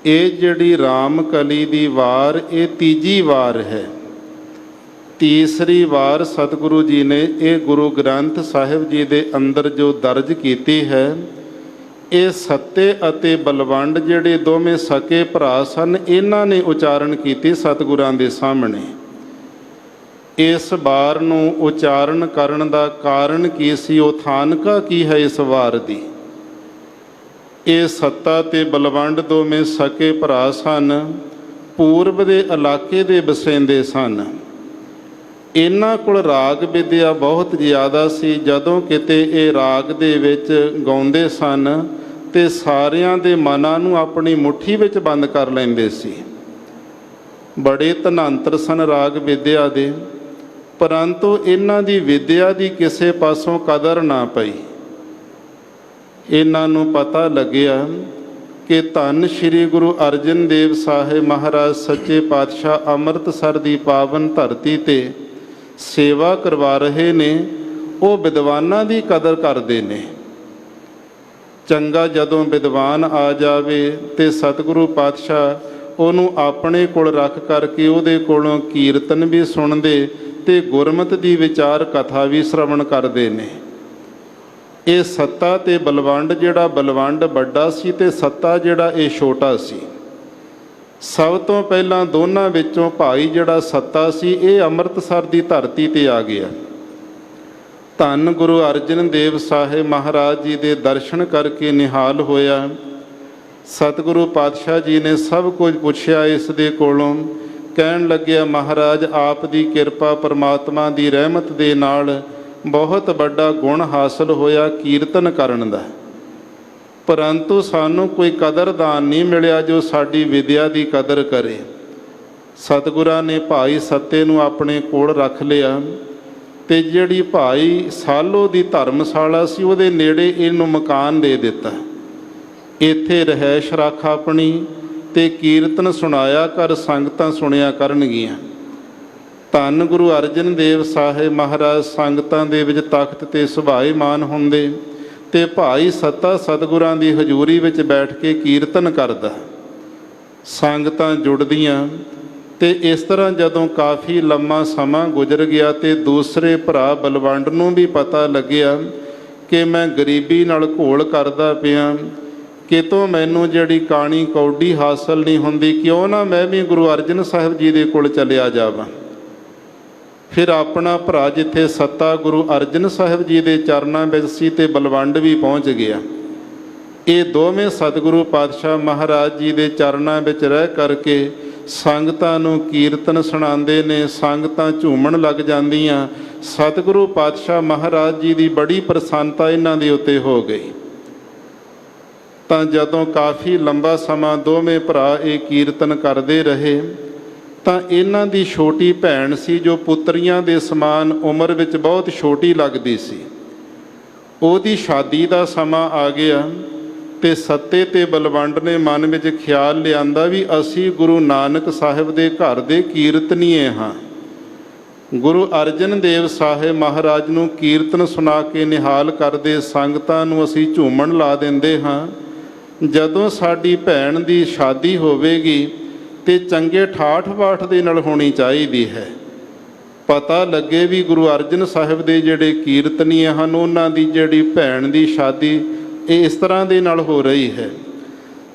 ਇਹ ਜਿਹੜੀ ਰਾਮ ਕਲੀ ਦੀ ਵਾਰ, ਇਹ ਤੀਜੀ ਵਾਰ ਹੈ। ਤੀਸਰੀ ਵਾਰ ਸਤਿਗੁਰੂ ਜੀ ਨੇ ਇਹ ਗੁਰੂ ਗ੍ਰੰਥ ਸਾਹਿਬ ਜੀ ਦੇ ਅੰਦਰ ਜੋ ਦਰਜ ਕੀਤੀ ਹੈ, ਇਹ ਸੱਤੇ ਅਤੇ ਬਲਵੰਡ ਜਿਹੜੇ ਦੋਵੇਂ ਸਕੇ ਭਰਾ ਸਨ, ਇਹਨਾਂ ਨੇ ਉਚਾਰਨ ਕੀਤੀ ਸਤਿਗੁਰਾਂ ਦੇ ਸਾਹਮਣੇ। ਇਸ ਵਾਰ ਨੂੰ ਉਚਾਰਨ ਕਰਨ ਦਾ ਕਾਰਨ ਕੀ ਸੀ, ਉਹ ਥਾਨਕਾ ਕੀ ਹੈ ਇਸ ਵਾਰ ਦੀ? ਇਹ ਸੱਤਾ ਤੇ ਬਲਵੰਡ ਦੋਵੇਂ ਸਕੇ ਭਰਾ ਸਨ, ਪੂਰਬ ਦੇ ਇਲਾਕੇ ਦੇ ਬਸਿੰਦੇ ਸਨ। ਇਹਨਾਂ ਕੋਲ ਰਾਗ ਵਿਦਿਆ ਬਹੁਤ ਜ਼ਿਆਦਾ ਸੀ। ਜਦੋਂ ਕਿਤੇ ਇਹ ਰਾਗ ਦੇ ਵਿੱਚ ਗਾਉਂਦੇ ਸਨ ਤੇ ਸਾਰਿਆਂ ਦੇ ਮਨਾਂ ਨੂੰ ਆਪਣੀ ਮੁੱਠੀ ਵਿੱਚ ਬੰਦ ਕਰ ਲੈਂਦੇ ਸੀ। ਬੜੇ ਧਨੰਤਰ ਸਨ ਰਾਗ ਵਿਦਿਆ ਦੇ, ਪਰੰਤੂ ਇਹਨਾਂ ਦੀ ਵਿਦਿਆ ਦੀ ਕਿਸੇ ਪਾਸੋਂ ਕਦਰ ਨਾ ਪਈ। ਇਹਨਾਂ ਨੂੰ ਪਤਾ ਲੱਗਿਆ ਕਿ ਧੰਨ ਸ੍ਰੀ ਗੁਰੂ ਅਰਜਨ ਦੇਵ ਸਾਹਿਬ ਮਹਾਰਾਜ ਸੱਚੇ ਪਾਤਸ਼ਾਹ ਅੰਮ੍ਰਿਤਸਰ ਦੀ ਪਾਵਨ ਧਰਤੀ 'ਤੇ ਸੇਵਾ ਕਰਵਾ ਰਹੇ ਨੇ, ਉਹ ਵਿਦਵਾਨਾਂ ਦੀ ਕਦਰ ਕਰਦੇ ਨੇ। ਚੰਗਾ ਜਦੋਂ ਵਿਦਵਾਨ ਆ ਜਾਵੇ ਤੇ ਸਤਿਗੁਰੂ ਪਾਤਸ਼ਾਹ ਉਹਨੂੰ ਆਪਣੇ ਕੋਲ ਰੱਖ ਕਰਕੇ ਉਹਦੇ ਕੋਲੋਂ ਕੀਰਤਨ ਵੀ ਸੁਣਦੇ ਤੇ ਗੁਰਮਤ ਦੀ ਵਿਚਾਰ ਕਥਾ ਵੀ ਸ਼ਰਵਣ ਕਰਦੇ ਨੇ। ਇਹ ਸੱਤਾ ਤੇ ਬਲਵੰਡ, ਜਿਹੜਾ ਬਲਵੰਡ ਵੱਡਾ ਸੀ ਤੇ ਸੱਤਾ ਜਿਹੜਾ ਇਹ ਛੋਟਾ ਸੀ। ਸਭ ਤੋਂ ਪਹਿਲਾਂ ਦੋਨਾਂ ਵਿੱਚੋਂ ਭਾਈ ਜਿਹੜਾ ਸੱਤਾ ਸੀ, ਇਹ ਅੰਮ੍ਰਿਤਸਰ ਦੀ ਧਰਤੀ ਤੇ ਆ ਗਿਆ। ਧੰਨ ਗੁਰੂ ਅਰਜਨ ਦੇਵ ਸਾਹਿਬ ਮਹਾਰਾਜ ਜੀ ਦੇ ਦਰਸ਼ਨ ਕਰਕੇ ਨਿਹਾਲ ਹੋਇਆ। ਸਤਿਗੁਰੂ ਪਾਤਸ਼ਾਹ ਜੀ ਨੇ ਸਭ ਕੁਝ ਪੁੱਛਿਆ ਇਸ ਦੇ ਕੋਲੋਂ। ਕਹਿਣ ਲੱਗਿਆ, ਮਹਾਰਾਜ ਆਪ ਦੀ ਕਿਰਪਾ ਪਰਮਾਤਮਾ ਦੀ ਰਹਿਮਤ ਦੇ ਨਾਲ ਬਹੁਤ ਵੱਡਾ ਗੁਣ ਹਾਸਲ ਹੋਇਆ ਕੀਰਤਨ ਕਰਨ ਦਾ, ਪਰੰਤੂ ਸਾਨੂੰ ਕੋਈ ਕਦਰਦਾਨ ਨਹੀਂ ਮਿਲਿਆ ਜੋ ਸਾਡੀ ਵਿਦਿਆ ਦੀ ਕਦਰ ਕਰੇ। ਸਤਿਗੁਰਾਂ ਨੇ ਭਾਈ ਸੱਤੇ ਨੂੰ ਆਪਣੇ ਕੋਲ ਰੱਖ ਲਿਆ ਤੇ ਜਿਹੜੀ ਭਾਈ ਸਾਲੋ ਦੀ ਧਰਮਸ਼ਾਲਾ ਸੀ ਉਹਦੇ ਨੇੜੇ ਇਹਨੂੰ ਮਕਾਨ ਦੇ ਦਿੱਤਾ। ਇੱਥੇ ਰਹਿائش ਰੱਖ ਆਪਣੀ ਤੇ ਕੀਰਤਨ ਸੁਣਾਇਆ ਕਰ, ਸੰਗਤਾਂ ਸੁਣਿਆ ਕਰਨਗੀਆਂ। ਧੰਨ ਗੁਰੂ ਅਰਜਨ ਦੇਵ ਸਾਹਿਬ ਮਹਾਰਾਜ ਸੰਗਤਾਂ ਦੇ ਵਿੱਚ ਤਖਤ ਤੇ ਸੁਭਾਏਮਾਨ ਹੁੰਦੇ ਤੇ ਭਾਈ ਸੱਤਾ ਸਤਿਗੁਰਾਂ ਦੀ ਹਜ਼ੂਰੀ ਵਿੱਚ ਬੈਠ ਕੇ ਕੀਰਤਨ ਕਰਦਾ। ਸੰਗਤਾਂ ਜੁੜਦੀਆਂ ਤੇ ਇਸ ਤਰ੍ਹਾਂ ਜਦੋਂ ਕਾਫੀ ਲੰਮਾ ਸਮਾਂ ਗੁਜ਼ਰ ਗਿਆ ਤੇ ਦੂਸਰੇ ਭਰਾ ਬਲਵੰਡ ਨੂੰ ਵੀ ਪਤਾ ਲੱਗਿਆ ਕਿ ਮੈਂ ਗਰੀਬੀ ਨਾਲ ਘੋਲ ਕਰਦਾ ਪਿਆ, ਕਿਤੋਂ ਮੈਨੂੰ ਜਿਹੜੀ ਕਾਣੀ ਕੌਡੀ ਹਾਸਲ ਨਹੀਂ ਹੁੰਦੀ, ਕਿਉਂ ਨਾ ਮੈਂ ਵੀ ਗੁਰੂ ਅਰਜਨ ਸਾਹਿਬ ਜੀ ਦੇ ਕੋਲ ਚਲਿਆ ਜਾਵਾਂ। ਫਿਰ ਆਪਣਾ ਭਰਾ ਜਿੱਥੇ ਸੱਤਾ ਗੁਰੂ ਅਰਜਨ ਸਾਹਿਬ ਜੀ ਦੇ ਚਰਨਾਂ ਵਿੱਚ ਸੀ ਤੇ ਬਲਵੰਡ ਵੀ ਪਹੁੰਚ ਗਿਆ। ਇਹ ਦੋਵੇਂ ਸਤਿਗੁਰੂ ਪਾਤਸ਼ਾਹ ਮਹਾਰਾਜ ਜੀ ਦੇ ਚਰਨਾਂ ਵਿੱਚ ਰਹਿ ਕਰਕੇ ਸੰਗਤਾਂ ਨੂੰ ਕੀਰਤਨ ਸੁਣਾਉਂਦੇ ਨੇ। ਸੰਗਤਾਂ ਝੂਮਣ ਲੱਗ ਜਾਂਦੀਆਂ। ਸਤਿਗੁਰੂ ਪਾਤਸ਼ਾਹ ਮਹਾਰਾਜ ਜੀ ਦੀ ਬੜੀ ਪ੍ਰਸੰਨਤਾ ਇਹਨਾਂ ਦੇ ਉੱਤੇ ਹੋ ਗਈ। ਤਾਂ ਜਦੋਂ ਕਾਫੀ ਲੰਬਾ ਸਮਾਂ ਦੋਵੇਂ ਭਰਾ ਇਹ ਕੀਰਤਨ ਕਰਦੇ ਰਹੇ ਤਾਂ ਇਹਨਾਂ ਦੀ ਛੋਟੀ ਭੈਣ ਸੀ ਜੋ ਪੁੱਤਰੀਆਂ ਦੇ ਸਮਾਨ ਉਮਰ ਵਿੱਚ ਬਹੁਤ ਛੋਟੀ ਲੱਗਦੀ ਸੀ, ਉਹਦੀ ਸ਼ਾਦੀ ਦਾ ਸਮਾਂ ਆ ਗਿਆ ਤੇ ਸੱਤੇ ਤੇ ਬਲਵੰਡ ਨੇ ਮਨ ਵਿੱਚ ਖਿਆਲ ਲਿਆਂਦਾ ਵੀ ਅਸੀਂ ਗੁਰੂ ਨਾਨਕ ਸਾਹਿਬ ਦੇ ਘਰ ਦੇ ਕੀਰਤਨੀਏ ਹਾਂ। ਗੁਰੂ ਅਰਜਨ ਦੇਵ ਸਾਹਿਬ ਮਹਾਰਾਜ ਨੂੰ ਕੀਰਤਨ ਸੁਣਾ ਕੇ ਨਿਹਾਲ ਕਰਦੇ ਸੰਗਤਾਂ ਨੂੰ ਅਸੀਂ ਝੂਮਣ ਲਾ ਦਿੰਦੇ ਹਾਂ। ਜਦੋਂ ਸਾਡੀ ਭੈਣ ਦੀ ਸ਼ਾਦੀ ਹੋਵੇਗੀ ਤੇ ਚੰਗੇ ਠਾਠ ਬਾਠ ਦੇ ਨਾਲ ਹੋਣੀ ਚਾਹੀਦੀ ਹੈ। ਪਤਾ ਲੱਗੇ ਵੀ ਗੁਰੂ ਅਰਜਨ ਸਾਹਿਬ ਦੇ ਜਿਹੜੇ ਕੀਰਤਨੀਏ ਹਨ ਉਹਨਾਂ ਦੀ ਜਿਹੜੀ ਭੈਣ ਦੀ ਸ਼ਾਦੀ ਇਹ ਇਸ ਤਰ੍ਹਾਂ ਦੇ ਨਾਲ ਹੋ ਰਹੀ ਹੈ।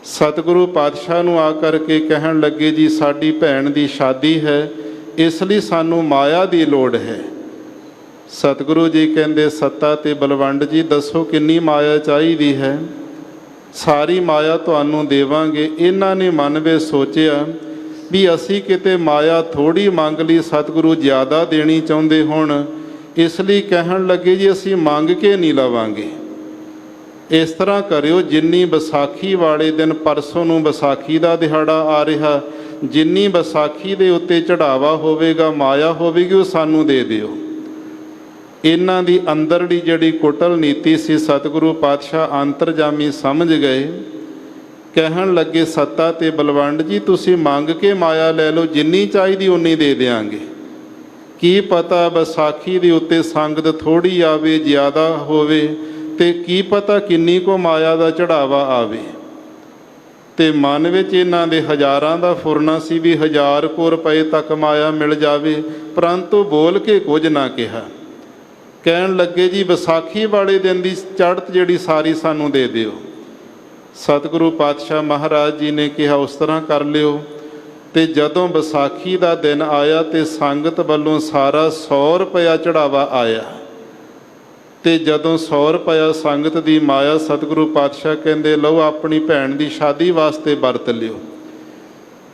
ਸਤਿਗੁਰੂ ਪਾਤਸ਼ਾਹ ਨੂੰ ਆ ਕਰਕੇ ਕਹਿਣ ਲੱਗੇ ਜੀ ਸਾਡੀ ਭੈਣ ਦੀ ਸ਼ਾਦੀ ਹੈ, ਇਸ ਲਈ ਸਾਨੂੰ ਮਾਇਆ ਦੀ ਲੋੜ ਹੈ। ਸਤਿਗੁਰੂ ਜੀ ਕਹਿੰਦੇ ਸੱਤਾ ਤੇ ਬਲਵੰਡ ਜੀ ਦੱਸੋ ਕਿੰਨੀ ਮਾਇਆ ਚਾਹੀਦੀ ਹੈ? ਸਾਰੀ ਮਾਇਆ ਤੁਹਾਨੂੰ ਦੇਵਾਂਗੇ। ਇਹਨਾਂ ਨੇ ਮਨ ਵਿੱਚ ਸੋਚਿਆ ਵੀ ਅਸੀਂ ਕਿਤੇ ਮਾਇਆ ਥੋੜੀ ਮੰਗ ਲਈ, ਸਤਿਗੁਰੂ ਜ਼ਿਆਦਾ ਦੇਣੀ ਚਾਹੁੰਦੇ ਹੋਣ, ਇਸ ਲਈ ਕਹਿਣ ਲੱਗੇ ਜੀ ਅਸੀਂ ਮੰਗ ਕੇ ਨਹੀਂ ਲਵਾਂਗੇ। ਇਸ ਤਰ੍ਹਾਂ ਕਰਿਓ, ਜਿੰਨੀ ਵਿਸਾਖੀ ਵਾਲੇ ਦਿਨ, ਪਰਸੋਂ ਨੂੰ ਵਿਸਾਖੀ ਦਾ ਦਿਹਾੜਾ ਆ ਰਿਹਾ, ਜਿੰਨੀ ਵਿਸਾਖੀ ਦੇ ਉੱਤੇ ਚੜਾਵਾ ਹੋਵੇਗਾ, ਮਾਇਆ ਹੋਵੇਗੀ, ਉਹ ਸਾਨੂੰ ਦੇ ਦਿਓ। ਇਹਨਾਂ ਦੀ ਅੰਦਰਲੀ ਜਿਹੜੀ ਕੁਟਲ ਨੀਤੀ ਸੀ ਸਤਿਗੁਰੂ ਪਾਤਸ਼ਾਹ ਅੰਤਰਜਾਮੀ ਸਮਝ ਗਏ। ਕਹਿਣ ਲੱਗੇ ਸੱਤਾ ਤੇ ਬਲਵੰਡ ਜੀ ਤੁਸੀਂ ਮੰਗ ਕੇ ਮਾਇਆ ਲੈ ਲਓ, ਜਿੰਨੀ ਚਾਹੀਦੀ ਉਨੀ ਦੇ ਦਿਆਂਗੇ। ਕੀ ਪਤਾ ਵਿਸਾਖੀ ਦੇ ਉੱਤੇ ਸੰਗਤ ਥੋੜੀ ਆਵੇ, ਜ਼ਿਆਦਾ ਹੋਵੇ, ਤੇ ਕੀ ਪਤਾ ਕਿੰਨੀ ਕੋ ਮਾਇਆ ਦਾ ਚੜਾਵਾ ਆਵੇ। ਤੇ ਮਨ ਵਿੱਚ ਇਹਨਾਂ ਦੇ ਹਜ਼ਾਰਾਂ ਦਾ ਫੁਰਨਾ ਸੀ ਵੀ 1000 ਕੋ ਰੁਪਏ ਤੱਕ ਮਾਇਆ ਮਿਲ ਜਾਵੇ, ਪਰੰਤੂ ਬੋਲ ਕੇ ਕੁਝ ਨਾ ਕਿਹਾ। ਕਹਿਣ ਲੱਗੇ ਜੀ ਵਿਸਾਖੀ ਵਾਲੇ ਦਿਨ ਦੀ ਚੜ੍ਹਤ ਜਿਹੜੀ ਸਾਰੀ ਸਾਨੂੰ ਦੇ ਦਿਓ। ਸਤਿਗੁਰੂ ਪਾਤਸ਼ਾਹ ਮਹਾਰਾਜ ਜੀ ਨੇ ਕਿਹਾ ਉਸ ਤਰ੍ਹਾਂ ਕਰ ਲਿਓ। ਤੇ ਜਦੋਂ ਵਿਸਾਖੀ ਦਾ ਦਿਨ ਆਇਆ ਤੇ ਸੰਗਤ ਵੱਲੋਂ ਸਾਰਾ 100 ਰੁਪਇਆ ਚੜਾਵਾ ਆਇਆ। ਤੇ ਜਦੋਂ 100 ਰੁਪਇਆ ਸੰਗਤ ਦੀ ਮਾਇਆ ਸਤਿਗੁਰੂ ਪਾਤਸ਼ਾਹ ਕਹਿੰਦੇ ਲਓ ਆਪਣੀ ਭੈਣ ਦੀ ਸ਼ਾਦੀ ਵਾਸਤੇ ਵਰਤ ਲਿਓ।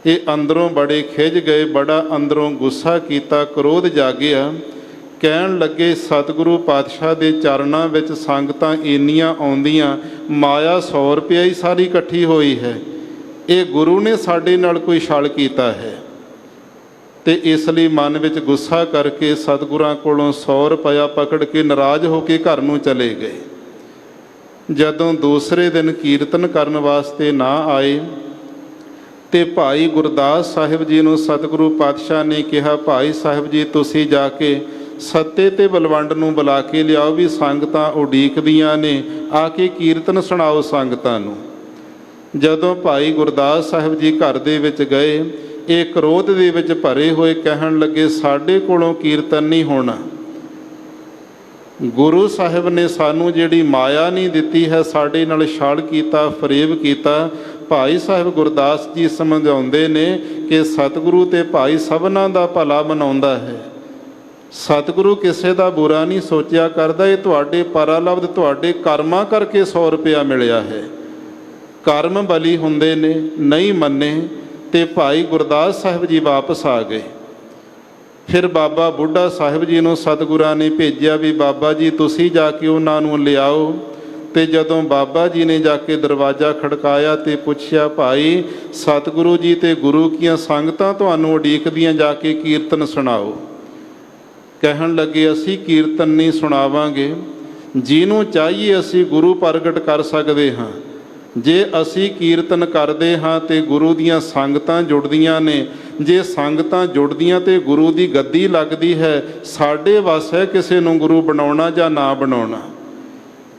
ਇਹ ਅੰਦਰੋਂ ਬੜੇ ਖਿਝ ਗਏ, ਬੜਾ ਅੰਦਰੋਂ ਗੁੱਸਾ ਕੀਤਾ, ਕ੍ਰੋਧ ਜਾਗਿਆ। ਕਹਿਣ ਲੱਗੇ ਸਤਿਗੁਰੂ ਪਾਤਸ਼ਾਹ ਦੇ ਚਰਨਾਂ ਵਿੱਚ ਸੰਗਤਾਂ ਇੰਨੀਆਂ ਆਉਂਦੀਆਂ, ਮਾਇਆ 100 ਰੁਪਇਆ ਹੀ ਸਾਰੀ ਇਕੱਠੀ ਹੋਈ ਹੈ, ਇਹ ਗੁਰੂ ਨੇ ਸਾਡੇ ਨਾਲ ਕੋਈ ਛਲ ਕੀਤਾ ਹੈ। ਤੇ ਇਸ ਲਈ ਮਨ ਵਿੱਚ ਗੁੱਸਾ ਕਰਕੇ ਸਤਿਗੁਰਾਂ ਕੋਲੋਂ 100 ਰੁਪਇਆ ਪਕੜ ਕੇ ਨਾਰਾਜ਼ ਹੋ ਕੇ ਘਰ ਨੂੰ ਚਲੇ ਗਏ। ਜਦੋਂ ਦੂਸਰੇ ਦਿਨ ਕੀਰਤਨ ਕਰਨ ਵਾਸਤੇ ਨਾ ਆਏ ਤੇ ਭਾਈ ਗੁਰਦਾਸ ਸਾਹਿਬ ਜੀ ਨੂੰ ਸਤਿਗੁਰੂ ਪਾਤਸ਼ਾਹ ਨੇ ਕਿਹਾ ਭਾਈ ਸਾਹਿਬ ਜੀ ਤੁਸੀਂ ਜਾ ਕੇ ਸੱਤੇ ਤੇ ਬਲਵੰਡ ਨੂੰ ਬੁਲਾ ਕੇ ਲਿਆਓ ਵੀ ਸੰਗਤਾਂ ਉਡੀਕਦੀਆਂ ਨੇ, ਆ ਕੇ ਕੀਰਤਨ ਸੁਣਾਓ ਸੰਗਤਾਂ ਨੂੰ। ਜਦੋਂ ਭਾਈ ਗੁਰਦਾਸ ਸਾਹਿਬ ਜੀ ਘਰ ਦੇ ਵਿੱਚ ਗਏ, ਇਹ ਕ੍ਰੋਧ ਦੇ ਵਿੱਚ ਭਰੇ ਹੋਏ ਕਹਿਣ ਲੱਗੇ ਸਾਡੇ ਕੋਲੋਂ ਕੀਰਤਨ ਨਹੀਂ ਹੋਣਾ। ਗੁਰੂ ਸਾਹਿਬ ਨੇ ਸਾਨੂੰ ਜਿਹੜੀ ਮਾਇਆ ਨਹੀਂ ਦਿੱਤੀ ਹੈ, ਸਾਡੇ ਨਾਲ ਛਲ ਕੀਤਾ, ਫਰੇਬ ਕੀਤਾ। ਭਾਈ ਸਾਹਿਬ ਗੁਰਦਾਸ ਜੀ ਸਮਝਾਉਂਦੇ ਨੇ ਕਿ ਸਤਿਗੁਰੂ ਤੇ ਭਾਈ ਸਭਨਾਂ ਦਾ ਭਲਾ ਬਣਾਉਂਦਾ ਹੈ। ਸਤਿਗੁਰੂ ਕਿਸੇ ਦਾ ਬੁਰਾ ਨਹੀਂ ਸੋਚਿਆ ਕਰਦਾ। ਇਹ ਤੁਹਾਡੇ ਪਰਾਲਬਧ, ਤੁਹਾਡੇ ਕਰਮਾਂ ਕਰਕੇ 100 ਰੁਪਇਆ ਮਿਲਿਆ ਹੈ। ਕਰਮ ਬਲੀ ਹੁੰਦੇ ਨੇ, ਨਹੀਂ ਮੰਨੇ ਤੇ ਭਾਈ ਗੁਰਦਾਸ ਸਾਹਿਬ ਜੀ ਵਾਪਸ ਆ ਗਏ। ਫਿਰ ਬਾਬਾ ਬੁੱਢਾ ਸਾਹਿਬ ਜੀ ਨੂੰ ਸਤਿਗੁਰਾਂ ਨੇ ਭੇਜਿਆ ਵੀ ਬਾਬਾ ਜੀ ਤੁਸੀਂ ਜਾ ਕੇ ਉਹਨਾਂ ਨੂੰ ਲਿਆਓ। ਤੇ ਜਦੋਂ ਬਾਬਾ ਜੀ ਨੇ ਜਾ ਕੇ ਦਰਵਾਜ਼ਾ ਖੜਕਾਇਆ ਤੇ ਪੁੱਛਿਆ ਭਾਈ ਸਤਿਗੁਰੂ ਜੀ ਤੇ ਗੁਰੂ ਕੀਆਂ ਸੰਗਤਾਂ ਤੁਹਾਨੂੰ ਉਡੀਕਦੀਆਂ, ਜਾ ਕੇ ਕੀਰਤਨ ਸੁਣਾਓ। ਕਹਿਣ ਲੱਗੇ ਅਸੀਂ ਕੀਰਤਨ ਨਹੀਂ ਸੁਣਾਵਾਂਗੇ, ਜਿਹਨੂੰ ਚਾਹੀਏ ਅਸੀਂ ਗੁਰੂ ਪ੍ਰਗਟ ਕਰ ਸਕਦੇ ਹਾਂ। ਜੇ ਅਸੀਂ ਕੀਰਤਨ ਕਰਦੇ ਹਾਂ ਤੇ ਗੁਰੂ ਦੀਆਂ ਸੰਗਤਾਂ ਜੁੜਦੀਆਂ ਨੇ, ਜੇ ਸੰਗਤਾਂ ਜੁੜਦੀਆਂ ਤੇ ਗੁਰੂ ਦੀ ਗੱਦੀ ਲੱਗਦੀ ਹੈ, ਸਾਡੇ ਵੱਸ ਹੈ ਕਿਸੇ ਨੂੰ ਗੁਰੂ ਬਣਾਉਣਾ ਜਾਂ ਨਾ ਬਣਾਉਣਾ।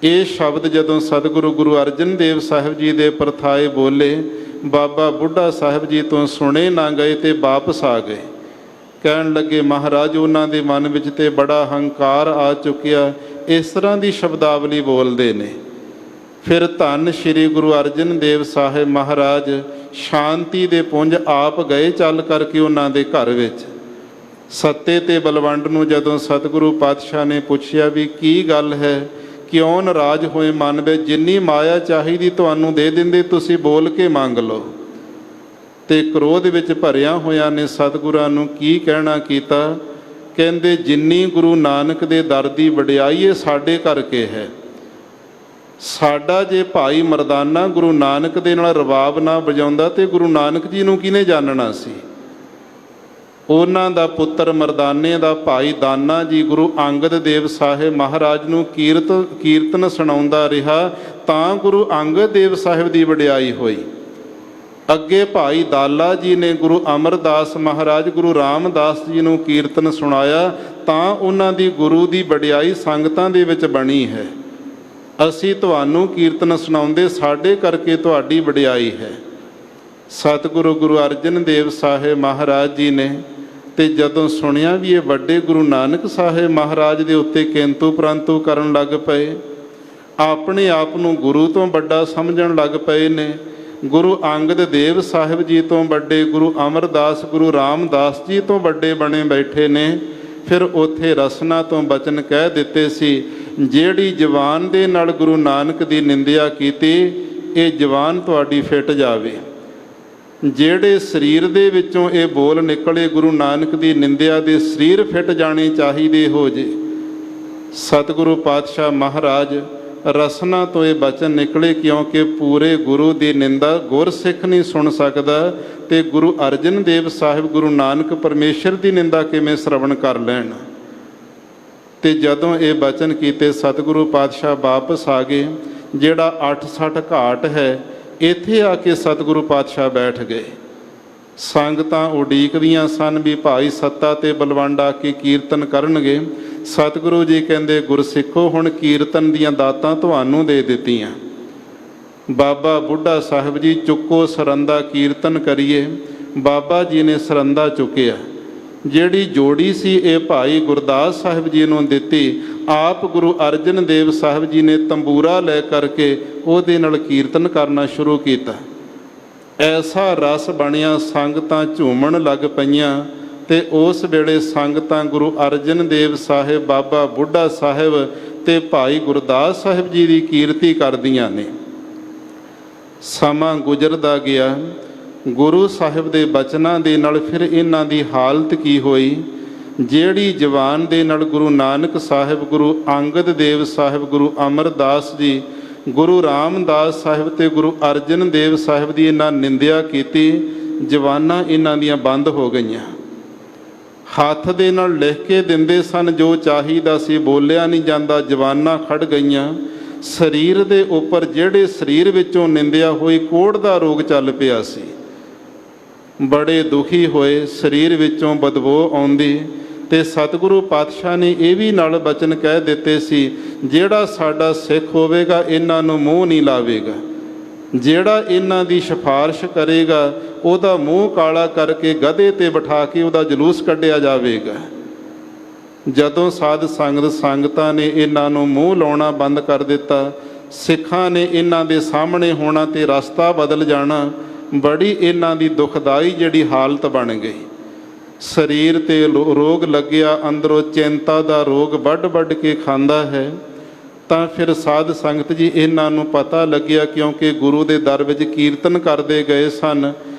ਇਹ ਸ਼ਬਦ ਜਦੋਂ ਸਤਿਗੁਰੂ ਗੁਰੂ ਅਰਜਨ ਦੇਵ ਸਾਹਿਬ ਜੀ ਦੇ ਪਰਥਾਏ ਬੋਲੇ, ਬਾਬਾ ਬੁੱਢਾ ਸਾਹਿਬ ਜੀ ਤੋਂ ਸੁਣੇ ਨਾ ਗਏ ਤੇ ਵਾਪਸ ਆ ਗਏ। ਕਹਿਣ ਲੱਗੇ ਮਹਾਰਾਜ ਉਹਨਾਂ ਦੇ ਮਨ ਵਿੱਚ ਤੇ ਬੜਾ ਹੰਕਾਰ ਆ ਚੁੱਕਿਆ, ਇਸ ਤਰ੍ਹਾਂ ਦੀ ਸ਼ਬਦਾਵਲੀ ਬੋਲਦੇ ਨੇ। ਫਿਰ ਧੰਨ ਸ਼੍ਰੀ ਗੁਰੂ ਅਰਜਨ ਦੇਵ ਸਾਹਿਬ ਮਹਾਰਾਜ ਸ਼ਾਂਤੀ ਦੇ ਪੁੰਜ ਆਪ ਗਏ ਚੱਲ ਕਰਕੇ ਉਹਨਾਂ ਦੇ ਘਰ ਵਿੱਚ। ਸੱਤੇ ਤੇ ਬਲਵੰਡ ਨੂੰ ਜਦੋਂ ਸਤਿਗੁਰੂ ਪਾਤਸ਼ਾਹ ਨੇ ਪੁੱਛਿਆ ਵੀ ਕੀ ਗੱਲ ਹੈ, ਕਿਉਂ ਨਾਰਾਜ਼ ਹੋਏ ਮਨ ਵਿੱਚ, ਜਿੰਨੀ ਮਾਇਆ ਚਾਹੀਦੀ ਤੁਹਾਨੂੰ ਦੇ ਦਿੰਦੇ, ਤੁਸੀਂ ਬੋਲ ਕੇ ਮੰਗ ਲਓ। ਤੇ ਕ੍ਰੋਧ ਵਿੱਚ ਭਰਿਆ ਹੋਇਆਂ ਨੇ ਸਤਿਗੁਰਾਂ ਨੂੰ ਕੀ ਕਹਿਣਾ ਕੀਤਾ। ਕਹਿੰਦੇ ਜਿੰਨੀ ਗੁਰੂ ਨਾਨਕ ਦੇ ਦਰ ਦੀ ਵਡਿਆਈ ਇਹ ਸਾਡੇ ਕਰਕੇ ਹੈ। ਸਾਡਾ ਜੇ ਭਾਈ ਮਰਦਾਨਾ ਗੁਰੂ ਨਾਨਕ ਦੇ ਨਾਲ ਰਬਾਬ ਨਾ ਵਜਾਉਂਦਾ ਤੇ ਗੁਰੂ ਨਾਨਕ ਜੀ ਨੂੰ ਕਿਹਨੇ ਜਾਣਨਾ ਸੀ। ਉਹਨਾਂ ਦਾ ਪੁੱਤਰ ਮਰਦਾਨੇ ਦਾ ਭਾਈ ਦਾਨਾ ਜੀ ਗੁਰੂ ਅੰਗਦ ਦੇਵ ਸਾਹਿਬ ਮਹਾਰਾਜ ਨੂੰ ਕੀਰਤਨ ਸੁਣਾਉਂਦਾ ਰਿਹਾ ਤਾਂ ਗੁਰੂ ਅੰਗਦ ਦੇਵ ਸਾਹਿਬ ਦੀ ਵਡਿਆਈ ਹੋਈ। ਅੱਗੇ ਭਾਈ ਦਾਲਾ ਜੀ ਨੇ ਗੁਰੂ ਅਮਰਦਾਸ ਮਹਾਰਾਜ ਗੁਰੂ ਰਾਮਦਾਸ ਜੀ ਨੂੰ ਕੀਰਤਨ ਸੁਣਾਇਆ ਤਾਂ ਉਹਨਾਂ ਦੀ ਗੁਰੂ ਦੀ ਵਡਿਆਈ ਸੰਗਤਾਂ ਦੇ ਵਿੱਚ ਬਣੀ ਹੈ। ਅਸੀਂ ਤੁਹਾਨੂੰ ਕੀਰਤਨ ਸੁਣਾਉਂਦੇ, ਸਾਡੇ ਕਰਕੇ ਤੁਹਾਡੀ ਵਡਿਆਈ ਹੈ। ਸਤਿਗੁਰੂ ਗੁਰੂ ਅਰਜਨ ਦੇਵ ਸਾਹਿਬ ਮਹਾਰਾਜ ਜੀ ਨੇ ਤੇ ਜਦੋਂ ਸੁਣਿਆ ਵੀ ਇਹ ਵੱਡੇ ਗੁਰੂ ਨਾਨਕ ਸਾਹਿਬ ਮਹਾਰਾਜ ਦੇ ਉੱਤੇ ਕਿੰਤੂ ਪ੍ਰੰਤੂ ਕਰਨ ਲੱਗ ਪਏ, ਆਪਣੇ ਆਪ ਨੂੰ ਗੁਰੂ ਤੋਂ ਵੱਡਾ ਸਮਝਣ ਲੱਗ ਪਏ ਨੇ। ਗੁਰੂ ਅੰਗਦ ਦੇਵ ਸਾਹਿਬ ਜੀ ਤੋਂ ਵੱਡੇ, ਗੁਰੂ ਅਮਰਦਾਸ ਗੁਰੂ ਰਾਮਦਾਸ ਜੀ ਤੋਂ ਵੱਡੇ ਬਣੇ ਬੈਠੇ ਨੇ। ਫਿਰ ਉੱਥੇ ਰਸਨਾ ਤੋਂ ਬਚਨ ਕਹਿ ਦਿੱਤੇ ਸੀ, ਜਿਹੜੀ ਜ਼ਬਾਨ ਦੇ ਨਾਲ ਗੁਰੂ ਨਾਨਕ ਦੀ ਨਿੰਦਿਆ ਕੀਤੀ ਇਹ ਜ਼ਬਾਨ ਤੁਹਾਡੀ ਫਿੱਟ ਜਾਵੇ। ਜਿਹੜੇ ਸਰੀਰ ਦੇ ਵਿੱਚੋਂ ਇਹ ਬੋਲ ਨਿਕਲੇ ਗੁਰੂ ਨਾਨਕ ਦੀ ਨਿੰਦਿਆ ਦੇ, ਸਰੀਰ ਫਿੱਟ ਜਾਣੇ ਚਾਹੀਦੇ ਹੋ ਜੇ। ਸਤਿਗੁਰੂ ਪਾਤਸ਼ਾਹ ਮਹਾਰਾਜ ਰਸਨਾ ਤੋਂ ਇਹ ਬਚਨ ਨਿਕਲੇ ਕਿਉਂਕਿ ਪੂਰੇ ਗੁਰੂ ਦੀ ਨਿੰਦਾ ਗੁਰਸਿੱਖ ਨਹੀਂ ਸੁਣ ਸਕਦਾ ਤੇ ਗੁਰੂ ਅਰਜਨ ਦੇਵ ਸਾਹਿਬ ਗੁਰੂ ਨਾਨਕ ਪਰਮੇਸ਼ਰ ਦੀ ਨਿੰਦਾ ਕਿਵੇਂ ਸ਼ਰਵਣ ਕਰ ਲੈਣ। ਤੇ ਜਦੋਂ ਇਹ ਬਚਨ ਕੀਤੇ ਸਤਿਗੁਰੂ ਪਾਤਸ਼ਾਹ ਵਾਪਸ ਆ ਗਏ। ਜਿਹੜਾ 860 ਘਾਟ ਹੈ ਇੱਥੇ ਆ ਕੇ ਸਤਿਗੁਰੂ ਪਾਤਸ਼ਾਹ ਬੈਠ ਗਏ। ਸੰਗਤਾਂ ਉਡੀਕਦੀਆਂ ਸਨ ਵੀ ਭਾਈ ਸੱਤਾ ਤੇ ਬਲਵੰਡ ਆ ਕੇ ਕੀਰਤਨ ਕਰਨਗੇ। ਸਤਿਗੁਰੂ ਜੀ ਕਹਿੰਦੇ ਗੁਰਸਿੱਖੋ ਹੁਣ ਕੀਰਤਨ ਦੀਆਂ ਦਾਤਾਂ ਤੁਹਾਨੂੰ ਦੇ ਦਿੱਤੀਆਂ। ਬਾਬਾ ਬੁੱਢਾ ਸਾਹਿਬ ਜੀ ਚੁੱਕੋ ਸਰੰਦਾ ਕੀਰਤਨ ਕਰੀਏ। ਬਾਬਾ ਜੀ ਨੇ ਸਰੰਦਾ ਚੁੱਕਿਆ। ਜਿਹੜੀ ਜੋੜੀ ਸੀ ਇਹ ਭਾਈ ਗੁਰਦਾਸ ਸਾਹਿਬ ਜੀ ਨੂੰ ਦਿੱਤੀ। ਆਪ ਗੁਰੂ ਅਰਜਨ ਦੇਵ ਸਾਹਿਬ ਜੀ ਨੇ ਤੰਬੂਰਾ ਲੈ ਕਰਕੇ ਉਹਦੇ ਨਾਲ ਕੀਰਤਨ ਕਰਨਾ ਸ਼ੁਰੂ ਕੀਤਾ। ਐਸਾ ਰਸ ਬਣਿਆ, ਸੰਗਤਾਂ ਝੂਮਣ ਲੱਗ ਪਈਆਂ। ਤੇ ਉਸ ਵੇਲੇ ਸੰਗਤਾਂ ਗੁਰੂ ਅਰਜਨ ਦੇਵ ਸਾਹਿਬ, ਬਾਬਾ ਬੁੱਢਾ ਸਾਹਿਬ ਤੇ ਭਾਈ ਗੁਰਦਾਸ ਸਾਹਿਬ ਜੀ ਦੀ ਕੀਰਤੀ ਕਰਦੀਆਂ ਨੇ। ਸਮਾਂ ਗੁਜ਼ਰਦਾ ਗਿਆ। ਗੁਰੂ ਸਾਹਿਬ ਦੇ ਬਚਨਾਂ ਦੇ ਨਾਲ ਫਿਰ ਇਹਨਾਂ ਦੀ ਹਾਲਤ ਕੀ ਹੋਈ। ਜਿਹੜੀ ਜ਼ਬਾਨ ਦੇ ਨਾਲ ਗੁਰੂ ਨਾਨਕ ਸਾਹਿਬ, ਗੁਰੂ ਅੰਗਦ ਦੇਵ ਸਾਹਿਬ, ਗੁਰੂ ਅਮਰਦਾਸ ਜੀ, ਗੁਰੂ ਰਾਮਦਾਸ ਸਾਹਿਬ ਤੇ ਗੁਰੂ ਅਰਜਨ ਦੇਵ ਸਾਹਿਬ ਦੀ ਇਹਨਾਂ ਨਿੰਦਿਆ ਕੀਤੀ, ਜ਼ਬਾਨਾਂ ਇਹਨਾਂ ਦੀਆਂ ਬੰਦ ਹੋ ਗਈਆਂ। ਹੱਥ ਦੇ ਨਾਲ ਲਿਖ ਕੇ ਦਿੰਦੇ ਸਨ ਜੋ ਚਾਹੀਦਾ ਸੀ, ਬੋਲਿਆ ਨਹੀਂ ਜਾਂਦਾ, ਜ਼ਬਾਨਾਂ ਖੜ ਗਈਆਂ। ਸਰੀਰ ਦੇ ਉੱਪਰ ਜਿਹੜੇ ਸਰੀਰ ਵਿੱਚੋਂ ਨਿੰਦਿਆ ਹੋਈ ਕੋੜ੍ਹ ਦਾ ਰੋਗ ਚੱਲ ਪਿਆ ਸੀ। ਬੜੇ ਦੁਖੀ ਹੋਏ, ਸਰੀਰ ਵਿੱਚੋਂ ਬਦਬੂ ਆਉਂਦੀ। ਤੇ ਸਤਿਗੁਰੂ ਪਾਤਸ਼ਾਹ ਨੇ ਇਹ ਵੀ ਨਾਲ ਬਚਨ ਕਹਿ ਦਿੱਤੇ ਸੀ, ਜਿਹੜਾ ਸਾਡਾ ਸਿੱਖ ਹੋਵੇਗਾ ਇਹਨਾਂ ਨੂੰ ਮੂੰਹ ਨਹੀਂ ਲਾਵੇਗਾ। ਜਿਹੜਾ ਇਹਨਾਂ ਦੀ ਸਿਫਾਰਿਸ਼ ਕਰੇਗਾ ਉਹਦਾ ਮੂੰਹ ਕਾਲਾ ਕਰਕੇ ਗਧੇ ਤੇ ਬਿਠਾ ਕੇ ਉਹਦਾ ਜਲੂਸ ਕੱਢਿਆ ਜਾਵੇਗਾ। ਜਦੋਂ ਸਾਧ ਸੰਗਤਾਂ ਨੇ ਇਹਨਾਂ ਨੂੰ ਮੂੰਹ ਲਾਉਣਾ ਬੰਦ ਕਰ ਦਿੱਤਾ, ਸਿੱਖਾਂ ਨੇ ਇਹਨਾਂ ਦੇ ਸਾਹਮਣੇ ਹੋਣਾ ਤੇ ਰਸਤਾ ਬਦਲ ਜਾਣਾ। ਬੜੀ ਇਹਨਾਂ ਦੀ ਦੁਖਦਾਈ ਜਿਹੜੀ ਹਾਲਤ ਬਣ ਗਈ। ਸਰੀਰ ਤੇ ਰੋਗ ਲੱਗਿਆ, ਅੰਦਰੋਂ ਚਿੰਤਾ ਦਾ ਰੋਗ ਵੱਢ ਕੇ ਖਾਂਦਾ ਹੈ। ਤਾਂ ਫਿਰ ਸਾਧ ਸੰਗਤ ਜੀ ਇਹਨਾਂ ਨੂੰ ਪਤਾ ਲੱਗਿਆ, ਕਿਉਂਕਿ ਗੁਰੂ ਦੇ ਦਰ ਵਿੱਚ ਕੀਰਤਨ ਕਰਦੇ ਗਏ ਸਨ।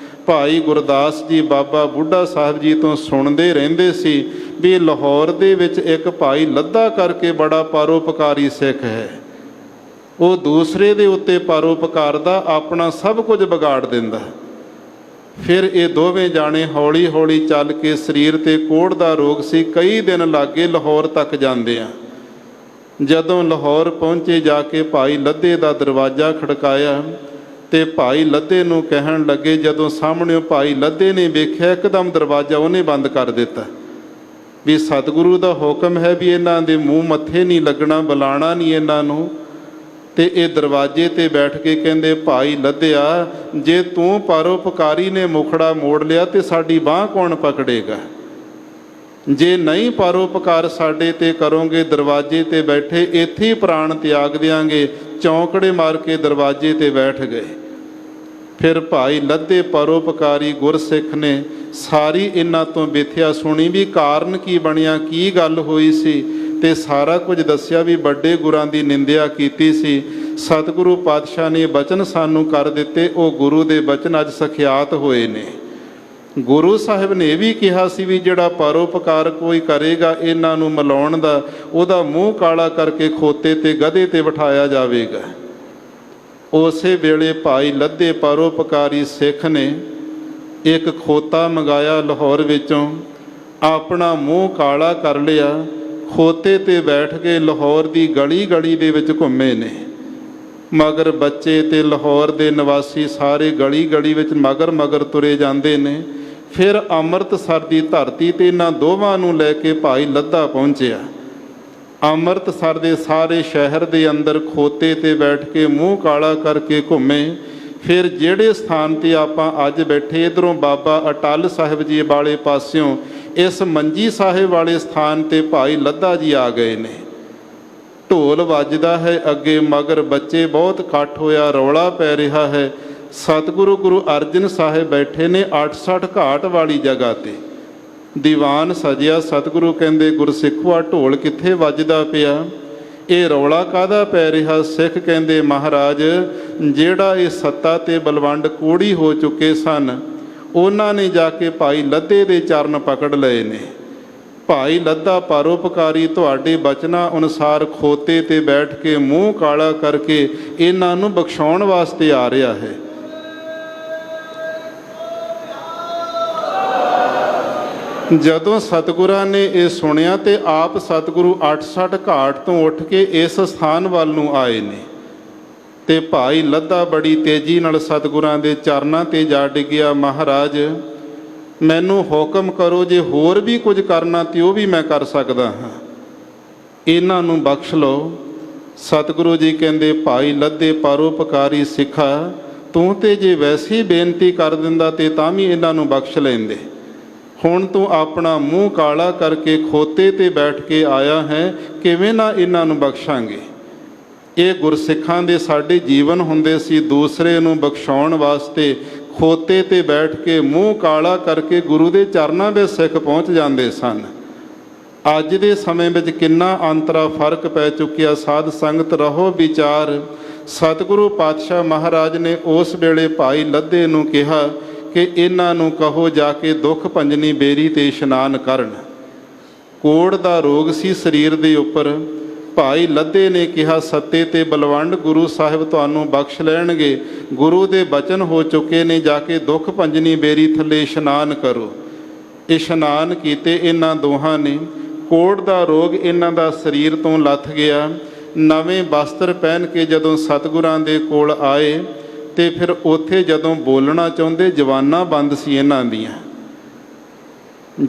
ਭਾਈ ਗੁਰਦਾਸ ਜੀ ਬਾਬਾ ਬੁੱਢਾ ਸਾਹਿਬ ਜੀ ਤੋਂ ਸੁਣਦੇ ਰਹਿੰਦੇ ਸੀ ਵੀ ਲਾਹੌਰ ਦੇ ਵਿੱਚ ਇੱਕ ਭਾਈ ਲੱਧਾ ਕਰਕੇ ਬੜਾ ਪਰਉਪਕਾਰੀ ਸਿੱਖ ਹੈ। ਉਹ ਦੂਸਰੇ ਦੇ ਉੱਤੇ ਪਰਉਪਕਾਰ ਦਾ ਆਪਣਾ ਸਭ ਕੁਝ ਵਿਗਾੜ ਦਿੰਦਾ। ਫਿਰ ਇਹ ਦੋਵੇਂ ਜਾਣੇ ਹੌਲੀ ਹੌਲੀ ਚੱਲ ਕੇ, ਸਰੀਰ ਤੇ ਕੋੜ੍ਹ ਦਾ ਰੋਗ ਸੀ, ਕਈ ਦਿਨ ਲੱਗੇ ਲਾਹੌਰ ਤੱਕ ਜਾਂਦੇ ਆ। ਜਦੋਂ ਲਾਹੌਰ ਪਹੁੰਚੇ, ਜਾ ਕੇ ਭਾਈ ਲੱਧੇ ਦਾ ਦਰਵਾਜ਼ਾ ਖੜਕਾਇਆ ਤੇ ਭਾਈ ਲੱਧੇ ਨੂੰ ਕਹਿਣ ਲੱਗੇ। ਜਦੋਂ ਸਾਹਮਣੇ ਭਾਈ ਲੱਧੇ ਨੇ ਵੇਖਿਆ, ਇੱਕਦਮ ਦਰਵਾਜ਼ਾ ਉਹਨੇ ਬੰਦ ਕਰ ਦਿੱਤਾ ਵੀ ਸਤਿਗੁਰੂ ਦਾ ਹੁਕਮ ਹੈ ਵੀ ਇਹਨਾਂ ਦੇ ਮੂੰਹ ਮੱਥੇ ਨਹੀਂ ਲੱਗਣਾ, ਬੁਲਾਣਾ ਨਹੀਂ ਇਹਨਾਂ ਨੂੰ। ਤੇ ਇਹ ਦਰਵਾਜ਼ੇ ਤੇ ਬੈਠ ਕੇ ਕਹਿੰਦੇ, ਭਾਈ ਲੱਧਿਆ, ਜੇ ਤੂੰ ਪਰਉਪਕਾਰੀ ਨੇ ਮੁਖੜਾ ਮੋੜ ਲਿਆ ਤੇ ਸਾਡੀ ਬਾਂਹ ਕੌਣ ਪਕੜੇਗਾ। ਜੇ ਨਹੀਂ ਪਰਉਪਕਾਰ ਸਾਡੇ ਤੇ ਕਰੋਗੇ, ਦਰਵਾਜ਼ੇ ਤੇ ਬੈਠੇ ਇੱਥੇ ਹੀ ਪ੍ਰਾਣ ਤਿਆਗ ਦਿਆਂਗੇ। ਚੌਂਕੜੇ ਮਾਰ ਕੇ ਦਰਵਾਜ਼ੇ ਤੇ ਬੈਠ ਗਏ। ਫਿਰ ਭਾਈ ਲੱਦੇ ਪਰਉਪਕਾਰੀ ਗੁਰਸਿੱਖ ਨੇ ਸਾਰੀ ਇਹਨਾਂ ਤੋਂ ਬਿਥਿਆ ਸੁਣੀ ਵੀ ਕਾਰਨ ਕੀ ਬਣਿਆ, ਕੀ ਗੱਲ ਹੋਈ ਸੀ, ਤੇ ਸਾਰਾ ਕੁਝ ਦੱਸਿਆ ਵੀ ਵੱਡੇ ਗੁਰਾਂ ਦੀ ਨਿੰਦਿਆ ਕੀਤੀ ਸੀ। ਸਤਿਗੁਰੂ ਪਾਤਸ਼ਾਹ ਨੇ ਬਚਨ ਸਾਨੂੰ ਕਰ ਦਿੱਤੇ, ਉਹ ਗੁਰੂ ਦੇ ਬਚਨ ਅੱਜ ਸਖਿਆਤ ਹੋਏ ਨੇ। ਗੁਰੂ ਸਾਹਿਬ ਨੇ ਇਹ ਵੀ ਕਿਹਾ ਸੀ ਵੀ ਜਿਹੜਾ ਪਰਉਪਕਾਰ ਕੋਈ ਕਰੇਗਾ ਇਹਨਾਂ ਨੂੰ ਮਿਲਾਉਣ ਦਾ, ਉਹਦਾ ਮੂੰਹ ਕਾਲਾ ਕਰਕੇ ਖੋਤੇ ਤੇ ਗਧੇ ਤੇ ਬਿਠਾਇਆ ਜਾਵੇਗਾ। ਉਸੇ ਵੇਲੇ ਭਾਈ ਲੱਦੇ ਪਰਉਪਕਾਰੀ ਸਿੱਖ ਨੇ ਇੱਕ ਖੋਤਾ ਮੰਗਾਇਆ ਲਾਹੌਰ ਵਿੱਚੋਂ, ਆਪਣਾ ਮੂੰਹ ਕਾਲਾ ਕਰ ਲਿਆ, ਖੋਤੇ ਤੇ ਬੈਠ ਕੇ ਲਾਹੌਰ ਦੀ ਗਲੀ ਗਲੀ ਦੇ ਵਿੱਚ ਘੁੰਮੇ ਨੇ। ਮਗਰ ਬੱਚੇ ਤੇ ਲਾਹੌਰ ਦੇ ਨਿਵਾਸੀ ਸਾਰੇ ਗਲੀ ਗਲੀ ਵਿੱਚ ਮਗਰ ਮਗਰ ਤੁਰੇ ਜਾਂਦੇ ਨੇ। ਫਿਰ ਅੰਮ੍ਰਿਤਸਰ ਦੀ ਧਰਤੀ ਤੇ ਇਹਨਾਂ ਦੋਵਾਂ ਨੂੰ ਲੈ ਕੇ ਭਾਈ ਲੱਦਾ ਪਹੁੰਚਿਆ। ਅੰਮ੍ਰਿਤਸਰ ਦੇ ਸਾਰੇ ਸ਼ਹਿਰ ਦੇ ਅੰਦਰ ਖੋਤੇ ਤੇ ਬੈਠ ਕੇ ਮੂੰਹ ਕਾਲਾ ਕਰਕੇ ਘੁੰਮੇ। ਫਿਰ ਜਿਹੜੇ ਸਥਾਨ ਤੇ ਆਪਾਂ ਅੱਜ ਬੈਠੇ, ਇੱਧਰੋਂ ਬਾਬਾ ਅਟੱਲ ਸਾਹਿਬ ਜੀ ਵਾਲੇ ਪਾਸਿਓਂ ਇਸ ਮੰਜੀ ਸਾਹਿਬ ਵਾਲੇ ਸਥਾਨ ਤੇ ਭਾਈ ਲੱਦਾ ਜੀ ਆ ਗਏ ਨੇ। ਢੋਲ ਵੱਜਦਾ ਹੈ, ਅੱਗੇ ਮਗਰ ਬੱਚੇ ਬਹੁਤ ਇਕੱਠ ਹੋਇਆ, ਰੌਲਾ ਪੈ ਰਿਹਾ ਹੈ। ਸਤਿਗੁਰੂ ਗੁਰੂ ਅਰਜਨ ਸਾਹਿਬ ਬੈਠੇ ਨੇ 68 ਘਾਟ ਵਾਲੀ ਜਗ੍ਹਾ ਤੇ, ਦੀਵਾਨ ਸਜਿਆ। ਸਤਿਗੁਰੂ ਕਹਿੰਦੇ ਗੁਰਸਿੱਖੋ ਆ ਢੋਲ ਕਿੱਥੇ ਵੱਜਦਾ ਪਿਆ, ਇਹ ਰੌਲਾ ਕਾਹਦਾ ਪੈ ਰਿਹਾ? ਸਿੱਖ ਕਹਿੰਦੇ ਮਹਾਰਾਜ ਜਿਹੜਾ ਇਹ ਸੱਤਾ ਤੇ ਬਲਵੰਡ ਕੋੜੀ ਹੋ ਚੁੱਕੇ ਸਨ, ਉਹਨਾਂ ਨੇ ਜਾ ਕੇ ਭਾਈ ਲੱਦੇ ਦੇ ਚਰਨ ਪਕੜ ਲਏ ਨੇ। ਭਾਈ ਲੱਦਾ ਪਰਉਪਕਾਰੀ ਤੁਹਾਡੇ ਬਚਨਾਂ ਅਨੁਸਾਰ ਖੋਤੇ ਤੇ ਬੈਠ ਕੇ ਮੂੰਹ ਕਾਲਾ ਕਰਕੇ ਇਹਨਾਂ ਨੂੰ ਬਖਸ਼ਾਉਣ ਵਾਸਤੇ ਆ ਰਿਹਾ ਹੈ। ਜਦੋਂ ਸਤਿਗੁਰਾਂ ਨੇ ਇਹ ਸੁਣਿਆ ਤੇ ਆਪ ਸਤਿਗੁਰੂ 68 ਘਾਟ ਤੋਂ ਉੱਠ ਕੇ ਇਸ ਸਥਾਨ ਵੱਲ ਨੂੰ ਆਏ ਨੇ। ਤੇ ਭਾਈ ਲੱਦਾ ਬੜੀ ਤੇਜ਼ੀ ਨਾਲ ਸਤਿਗੁਰਾਂ ਦੇ ਚਰਨਾਂ ਤੇ ਜਾ ਡਿੱਗਿਆ। ਮਹਾਰਾਜ ਮੈਨੂੰ ਹੁਕਮ ਕਰੋ, ਜੇ ਹੋਰ ਵੀ ਕੁਝ ਕਰਨਾ ਤੇ ਉਹ ਵੀ ਮੈਂ ਕਰ ਸਕਦਾ ਹਾਂ, ਇਹਨਾਂ ਨੂੰ ਬਖਸ਼ ਲਓ। ਸਤਿਗੁਰੂ ਜੀ ਕਹਿੰਦੇ ਭਾਈ ਲੱਦੇ ਪਰਉਪਕਾਰੀ ਸਿੱਖਾ, ਤੂੰ ਤੇ ਜੇ ਵੈਸੇ ਬੇਨਤੀ ਕਰ ਦਿੰਦਾ ਤੇ ਤਾਂ ਵੀ ਇਹਨਾਂ ਨੂੰ ਬਖਸ਼ ਲੈਂਦੇ। ਹੁਣ ਤੂੰ ਆਪਣਾ ਮੂੰਹ ਕਾਲਾ ਕਰਕੇ ਖੋਤੇ ਤੇ ਬੈਠ ਕੇ ਆਇਆ ਹੈ, ਕਿਵੇਂ ਨਾ ਇਹਨਾਂ ਨੂੰ ਬਖਸ਼ਾਂਗੇ। ਇਹ ਗੁਰਸਿੱਖਾਂ ਦੇ ਸਾਡੇ ਜੀਵਨ ਹੁੰਦੇ ਸੀ। ਦੂਸਰੇ ਨੂੰ ਬਖਸ਼ਾਉਣ ਵਾਸਤੇ ਖੋਤੇ ਤੇ ਬੈਠ ਕੇ ਮੂੰਹ ਕਾਲਾ ਕਰਕੇ ਗੁਰੂ ਦੇ ਚਰਨਾਂ ਵਿੱਚ ਸਿੱਖ ਪਹੁੰਚ ਜਾਂਦੇ ਸਨ। ਅੱਜ ਦੇ ਸਮੇਂ ਵਿੱਚ ਕਿੰਨਾ ਅੰਤਰਾ ਫਰਕ ਪੈ ਚੁੱਕਿਆ। ਸਾਧ ਸੰਗਤ ਰਹੋ ਵਿਚਾਰ। ਸਤਿਗੁਰੂ ਪਾਤਸ਼ਾਹ ਮਹਾਰਾਜ ਨੇ ਉਸ ਵੇਲੇ ਭਾਈ ਲੱਦੇ ਨੂੰ ਕਿਹਾ ਕਿ ਇਹਨਾਂ ਨੂੰ ਕਹੋ ਜਾ ਕੇ ਦੁੱਖ ਭੰਜਨੀ ਬੇਰੀ ਤੇ ਇਸ਼ਨਾਨ ਕਰਨ। ਕੋੜ ਦਾ ਰੋਗ ਸੀ ਸਰੀਰ ਦੇ ਉੱਪਰ। ਭਾਈ ਲੱਦੇ ਨੇ ਕਿਹਾ ਸੱਤੇ ਤੇ ਬਲਵੰਡ ਗੁਰੂ ਸਾਹਿਬ ਤੁਹਾਨੂੰ ਬਖਸ਼ ਲੈਣਗੇ, ਗੁਰੂ ਦੇ ਬਚਨ ਹੋ ਚੁੱਕੇ ਨੇ, ਜਾ ਕੇ ਦੁੱਖ ਭੰਜਨੀ ਬੇਰੀ ਥੱਲੇ ਇਸ਼ਨਾਨ ਕਰੋ। ਇਸ਼ਨਾਨ ਕੀਤੇ ਇਹਨਾਂ ਦੋਹਾਂ ਨੇ। ਕੋੜ ਦਾ ਰੋਗ ਇਹਨਾਂ ਦਾ ਸਰੀਰ ਤੋਂ ਲੱਥ ਗਿਆ। ਨਵੇਂ ਵਸਤਰ ਪਹਿਨ ਕੇ ਜਦੋਂ ਸਤਿਗੁਰਾਂ ਦੇ ਕੋਲ ਆਏ ਤੇ ਫਿਰ ਉੱਥੇ ਜਦੋਂ ਬੋਲਣਾ ਚਾਹੁੰਦੇ, ਜਵਾਨਾਂ ਬੰਦ ਸੀ ਇਹਨਾਂ ਦੀਆਂ।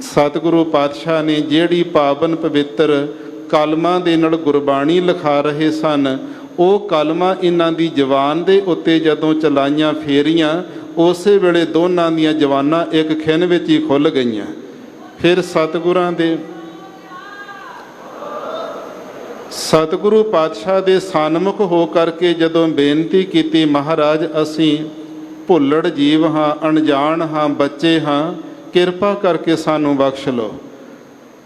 ਸਤਿਗੁਰੂ ਪਾਤਸ਼ਾਹ ਨੇ ਜਿਹੜੀ ਪਾਵਨ ਪਵਿੱਤਰ ਕਲਮਾਂ ਦੇ ਨਾਲ ਗੁਰਬਾਣੀ ਲਿਖਾ ਰਹੇ ਸਨ, ਉਹ ਕਲਮਾਂ ਇਹਨਾਂ ਦੀ ਜਵਾਨ ਦੇ ਉੱਤੇ ਜਦੋਂ ਚਲਾਈਆਂ ਫੇਰੀਆਂ, ਉਸੇ ਵੇਲੇ ਦੋਨਾਂ ਦੀਆਂ ਜਵਾਨਾਂ ਇੱਕ ਖਿਣ ਵਿੱਚ ਹੀ ਖੁੱਲ੍ਹ ਗਈਆਂ। ਫਿਰ ਸਤਿਗੁਰੂ ਪਾਤਸ਼ਾਹ ਦੇ ਸਨਮੁਖ ਹੋ ਕਰਕੇ ਜਦੋਂ ਬੇਨਤੀ ਕੀਤੀ, ਮਹਾਰਾਜ ਅਸੀਂ ਭੁੱਲੜ ਜੀਵ ਹਾਂ, ਅਣਜਾਣ ਹਾਂ, ਬੱਚੇ ਹਾਂ, ਕਿਰਪਾ ਕਰਕੇ ਸਾਨੂੰ ਬਖਸ਼ ਲਓ।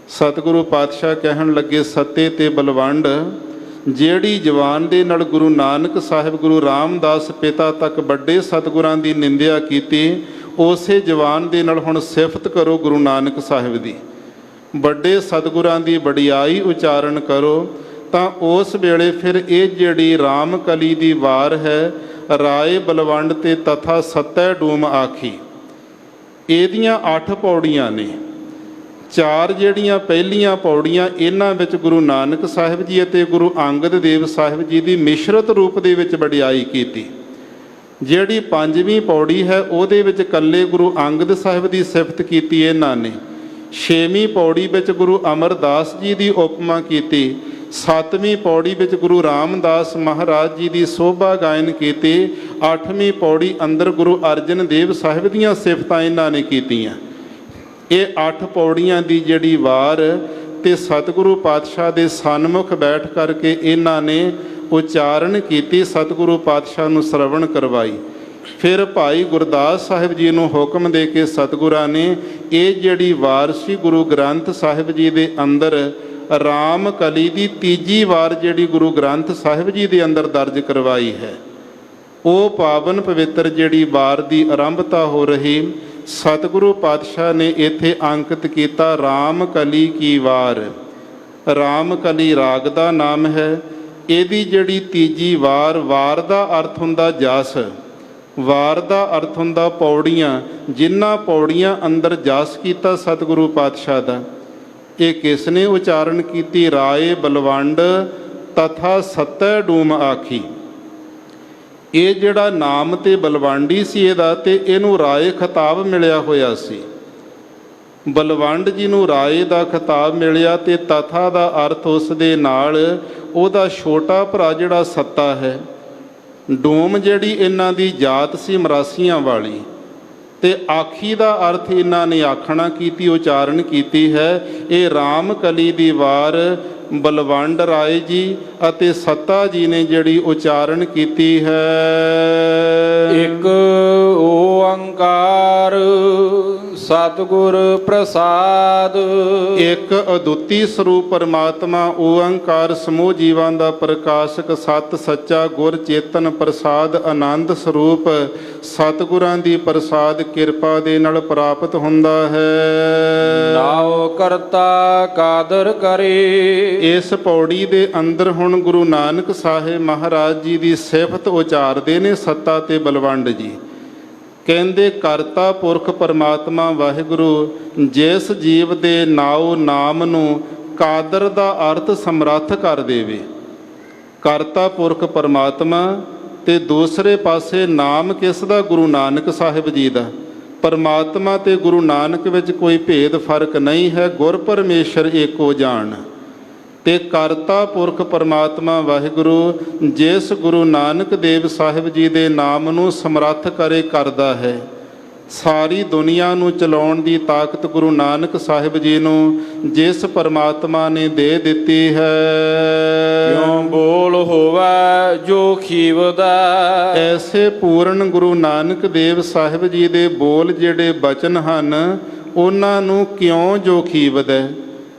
ਸਤਿਗੁਰੂ ਪਾਤਸ਼ਾਹ ਕਹਿਣ ਲੱਗੇ ਸੱਤੇ ਤੇ ਬਲਵੰਡ, ਜਿਹੜੀ ਜਵਾਨ ਦੇ ਨਾਲ ਗੁਰੂ ਨਾਨਕ ਸਾਹਿਬ, ਗੁਰੂ ਰਾਮਦਾਸ ਪਿਤਾ ਤੱਕ ਵੱਡੇ ਸਤਿਗੁਰਾਂ ਦੀ ਨਿੰਦਿਆ ਕੀਤੀ, ਉਸੇ ਜਵਾਨ ਦੇ ਨਾਲ ਹੁਣ ਸਿਫਤ ਕਰੋ ਗੁਰੂ ਨਾਨਕ ਸਾਹਿਬ ਦੀ, ਵੱਡੇ ਸਤਿਗੁਰਾਂ ਦੀ ਵਡਿਆਈ ਉਚਾਰਨ ਕਰੋ। ਤਾਂ ਉਸ ਵੇਲੇ ਫਿਰ ਇਹ ਜਿਹੜੀ ਰਾਮ ਕਲੀ ਦੀ ਵਾਰ ਹੈ, ਰਾਏ ਬਲਵੰਡ ਤੇ ਤਥਾ ਸੱਤੈ ਡੂਮ ਆਖੀ, ਇਹਦੀਆਂ 8 ਪੌੜੀਆਂ ਨੇ। 4 ਜਿਹੜੀਆਂ ਪਹਿਲੀਆਂ ਪੌੜੀਆਂ ਇਹਨਾਂ ਵਿੱਚ ਗੁਰੂ ਨਾਨਕ ਸਾਹਿਬ ਜੀ ਅਤੇ ਗੁਰੂ ਅੰਗਦ ਦੇਵ ਸਾਹਿਬ ਜੀ ਦੀ ਮਿਸ਼ਰਤ ਰੂਪ ਦੇ ਵਿੱਚ ਵਡਿਆਈ ਕੀਤੀ। ਜਿਹੜੀ 5ਵੀਂ ਪੌੜੀ ਹੈ ਉਹਦੇ ਵਿੱਚ ਇਕੱਲੇ ਗੁਰੂ ਅੰਗਦ ਸਾਹਿਬ ਦੀ ਸਿਫਤ ਕੀਤੀ ਇਹਨਾਂ ਨੇ। 6ਵੀਂ ਪੌੜੀ ਵਿੱਚ ਗੁਰੂ ਅਮਰਦਾਸ ਜੀ ਦੀ ਉਪਮਾ ਕੀਤੀ। 7ਵੀਂ ਪੌੜੀ ਵਿੱਚ ਗੁਰੂ ਰਾਮਦਾਸ ਮਹਾਰਾਜ ਜੀ ਦੀ ਸੋਭਾ ਗਾਇਨ ਕੀਤੀ। 8ਵੀਂ ਪੌੜੀ ਅੰਦਰ ਗੁਰੂ ਅਰਜਨ ਦੇਵ ਸਾਹਿਬ ਦੀਆਂ ਸਿਫਤਾਂ ਇਹਨਾਂ ਨੇ ਕੀਤੀਆਂ। ਇਹ 8 ਪੌੜੀਆਂ ਦੀ ਜਿਹੜੀ ਵਾਰ ਤੇ ਸਤਿਗੁਰੂ ਪਾਤਸ਼ਾਹ ਦੇ ਸਨਮੁਖ ਬੈਠ ਕਰਕੇ ਇਹਨਾਂ ਨੇ ਉਚਾਰਨ ਕੀਤੀ, ਸਤਿਗੁਰੂ ਪਾਤਸ਼ਾਹ ਨੂੰ ਸ਼ਰਵਣ ਕਰਵਾਈ। ਫਿਰ ਭਾਈ ਗੁਰਦਾਸ ਸਾਹਿਬ ਜੀ ਨੂੰ ਹੁਕਮ ਦੇ ਕੇ ਸਤਿਗੁਰਾਂ ਨੇ ਇਹ ਜਿਹੜੀ ਵਾਰ ਸੀ ਗੁਰੂ ਗ੍ਰੰਥ ਸਾਹਿਬ ਜੀ ਦੇ ਅੰਦਰ ਰਾਮ ਕਲੀ ਦੀ ਤੀਜੀ ਵਾਰ ਜਿਹੜੀ ਗੁਰੂ ਗ੍ਰੰਥ ਸਾਹਿਬ ਜੀ ਦੇ ਅੰਦਰ ਦਰਜ ਕਰਵਾਈ ਹੈ। ਉਹ ਪਾਵਨ ਪਵਿੱਤਰ ਜਿਹੜੀ ਵਾਰ ਦੀ ਆਰੰਭਤਾ ਹੋ ਰਹੀ, ਸਤਿਗੁਰੂ ਪਾਤਸ਼ਾਹ ਨੇ ਇੱਥੇ ਅੰਕਿਤ ਕੀਤਾ ਰਾਮ ਕਲੀ ਕੀ ਵਾਰ। ਰਾਮ ਕਲੀ ਰਾਗ ਦਾ ਨਾਮ ਹੈ। ਇਹਦੀ ਜਿਹੜੀ ਤੀਜੀ ਵਾਰ, ਵਾਰ ਦਾ ਅਰਥ ਹੁੰਦਾ ਜਸ, ਵਾਰ ਦਾ ਅਰਥ ਹੁੰਦਾ ਪੌੜੀਆਂ, ਜਿਨ੍ਹਾਂ ਪੌੜੀਆਂ ਅੰਦਰ ਜਸ ਕੀਤਾ ਸਤਿਗੁਰੂ ਪਾਤਸ਼ਾਹ ਦਾ। ਇਹ ਕਿਸ ਨੇ ਉਚਾਰਨ ਕੀਤੀ? ਰਾਏ ਬਲਵੰਡ ਤਥਾ ਸਤੈ ਡੂਮ ਆਖੀ। ਇਹ ਜਿਹੜਾ ਨਾਮ ਤੇ ਬਲਵੰਡੀ ਸੀ ਇਹਦਾ, ਤੇ ਇਹਨੂੰ ਰਾਏ ਖਿਤਾਬ ਮਿਲਿਆ ਹੋਇਆ ਸੀ। ਬਲਵੰਡ ਜੀ ਨੂੰ ਰਾਏ ਦਾ ਖਿਤਾਬ ਮਿਲਿਆ, ਤੇ ਤਥਾ ਦਾ ਅਰਥ ਉਸ ਦੇ ਨਾਲ ਉਹਦਾ ਛੋਟਾ ਭਰਾ ਜਿਹੜਾ ਸੱਤਾ ਹੈ। ਡੂਮ ਜਿਹੜੀ ਇਹਨਾਂ ਦੀ ਜਾਤ ਸੀ ਮਰਾਸੀਆਂ ਵਾਲੀ, ਤੇ ਆਖੀ ਦਾ ਅਰਥ ਇਹਨਾਂ ਨੇ ਆਖਣਾ ਕੀਤੀ, ਉਚਾਰਨ ਕੀਤੀ ਹੈ। ਇਹ ਰਾਮ ਕਲੀ ਦੀ ਵਾਰ ਬਲਵੰਡ ਰਾਏ ਜੀ ਅਤੇ ਸੱਤਾ ਜੀ ਨੇ ਜਿਹੜੀ ਉਚਾਰਨ ਕੀਤੀ ਹੈ। ਇੱਕ ਓੰਕਾਰ ਸਤਿਗੁਰ ਪ੍ਰਸਾਦ। ਇੱਕ ਅਦੁੱਤੀ ਸਰੂਪ ਪਰਮਾਤਮਾ ਓੰਕਾਰ ਸਮੂਹ ਜੀਵਾਂ ਦਾ ਪ੍ਰਕਾਸ਼ਕ ਸਤ ਸੱਚਾ ਗੁਰ ਚੇਤਨ ਪ੍ਰਸਾਦ ਆਨੰਦ ਸਰੂਪ ਸਤਿਗੁਰਾਂ ਦੀ ਪ੍ਰਸਾਦ ਕਿਰਪਾ ਦੇ ਨਾਲ ਪ੍ਰਾਪਤ ਹੁੰਦਾ ਹੈ। ਨਾਉ ਕਰਤਾ ਕਾਦਰ ਕਰੇ। ਇਸ ਪੌੜੀ ਦੇ ਅੰਦਰ ਹੁਣ ਗੁਰੂ ਨਾਨਕ ਸਾਹਿਬ ਮਹਾਰਾਜ ਜੀ ਦੀ ਸਿਫਤ ਉਚਾਰਦੇ ਨੇ ਸੱਤਾ ਤੇ ਬਲਵੰਡ ਜੀ। ਕਹਿੰਦੇ ਕਰਤਾ ਪੁਰਖ ਪਰਮਾਤਮਾ ਵਾਹਿਗੁਰੂ ਜਿਸ ਜੀਵ ਦੇ ਨਾਉ ਨਾਮ ਨੂੰ ਕਾਦਰ ਦਾ ਅਰਥ ਸਮਰੱਥ ਕਰ ਦੇਵੇ। ਕਰਤਾ ਪੁਰਖ ਪਰਮਾਤਮਾ, ਤੇ ਦੂਸਰੇ ਪਾਸੇ ਨਾਮ ਕਿਸ ਦਾ? ਗੁਰੂ ਨਾਨਕ ਸਾਹਿਬ ਜੀ ਦਾ। ਪਰਮਾਤਮਾ ਤੇ ਗੁਰੂ ਨਾਨਕ ਵਿੱਚ ਕੋਈ ਭੇਦ ਫਰਕ ਨਹੀਂ ਹੈ, ਗੁਰ ਪਰਮੇਸ਼ਰ ਏਕੋ ਜਾਣ। ਤੇ ਕਰਤਾ ਪੁਰਖ ਪਰਮਾਤਮਾ ਵਾਹਿਗੁਰੂ ਜਿਸ ਗੁਰੂ ਨਾਨਕ ਦੇਵ ਸਾਹਿਬ ਜੀ ਦੇ ਨਾਮ ਨੂੰ ਸਮਰੱਥ ਕਰੇ ਕਰਦਾ ਹੈ। ਸਾਰੀ ਦੁਨੀਆ ਨੂੰ ਚਲਾਉਣ ਦੀ ਤਾਕਤ ਗੁਰੂ ਨਾਨਕ ਸਾਹਿਬ ਜੀ ਨੂੰ ਜਿਸ ਪਰਮਾਤਮਾ ਨੇ ਦੇ ਦਿੱਤੀ ਹੈ। ਕਿਉਂ ਬੋਲ ਹੋਵੇ ਜੋ ਖੀਵਦਾ। ਐਸੇ ਪੂਰਨ ਗੁਰੂ ਨਾਨਕ ਦੇਵ ਸਾਹਿਬ ਜੀ ਦੇ ਬੋਲ ਜਿਹੜੇ ਬਚਨ ਹਨ, ਉਹਨਾਂ ਨੂੰ ਕਿਉਂ ਜੋ ਖੀਵਦਾ।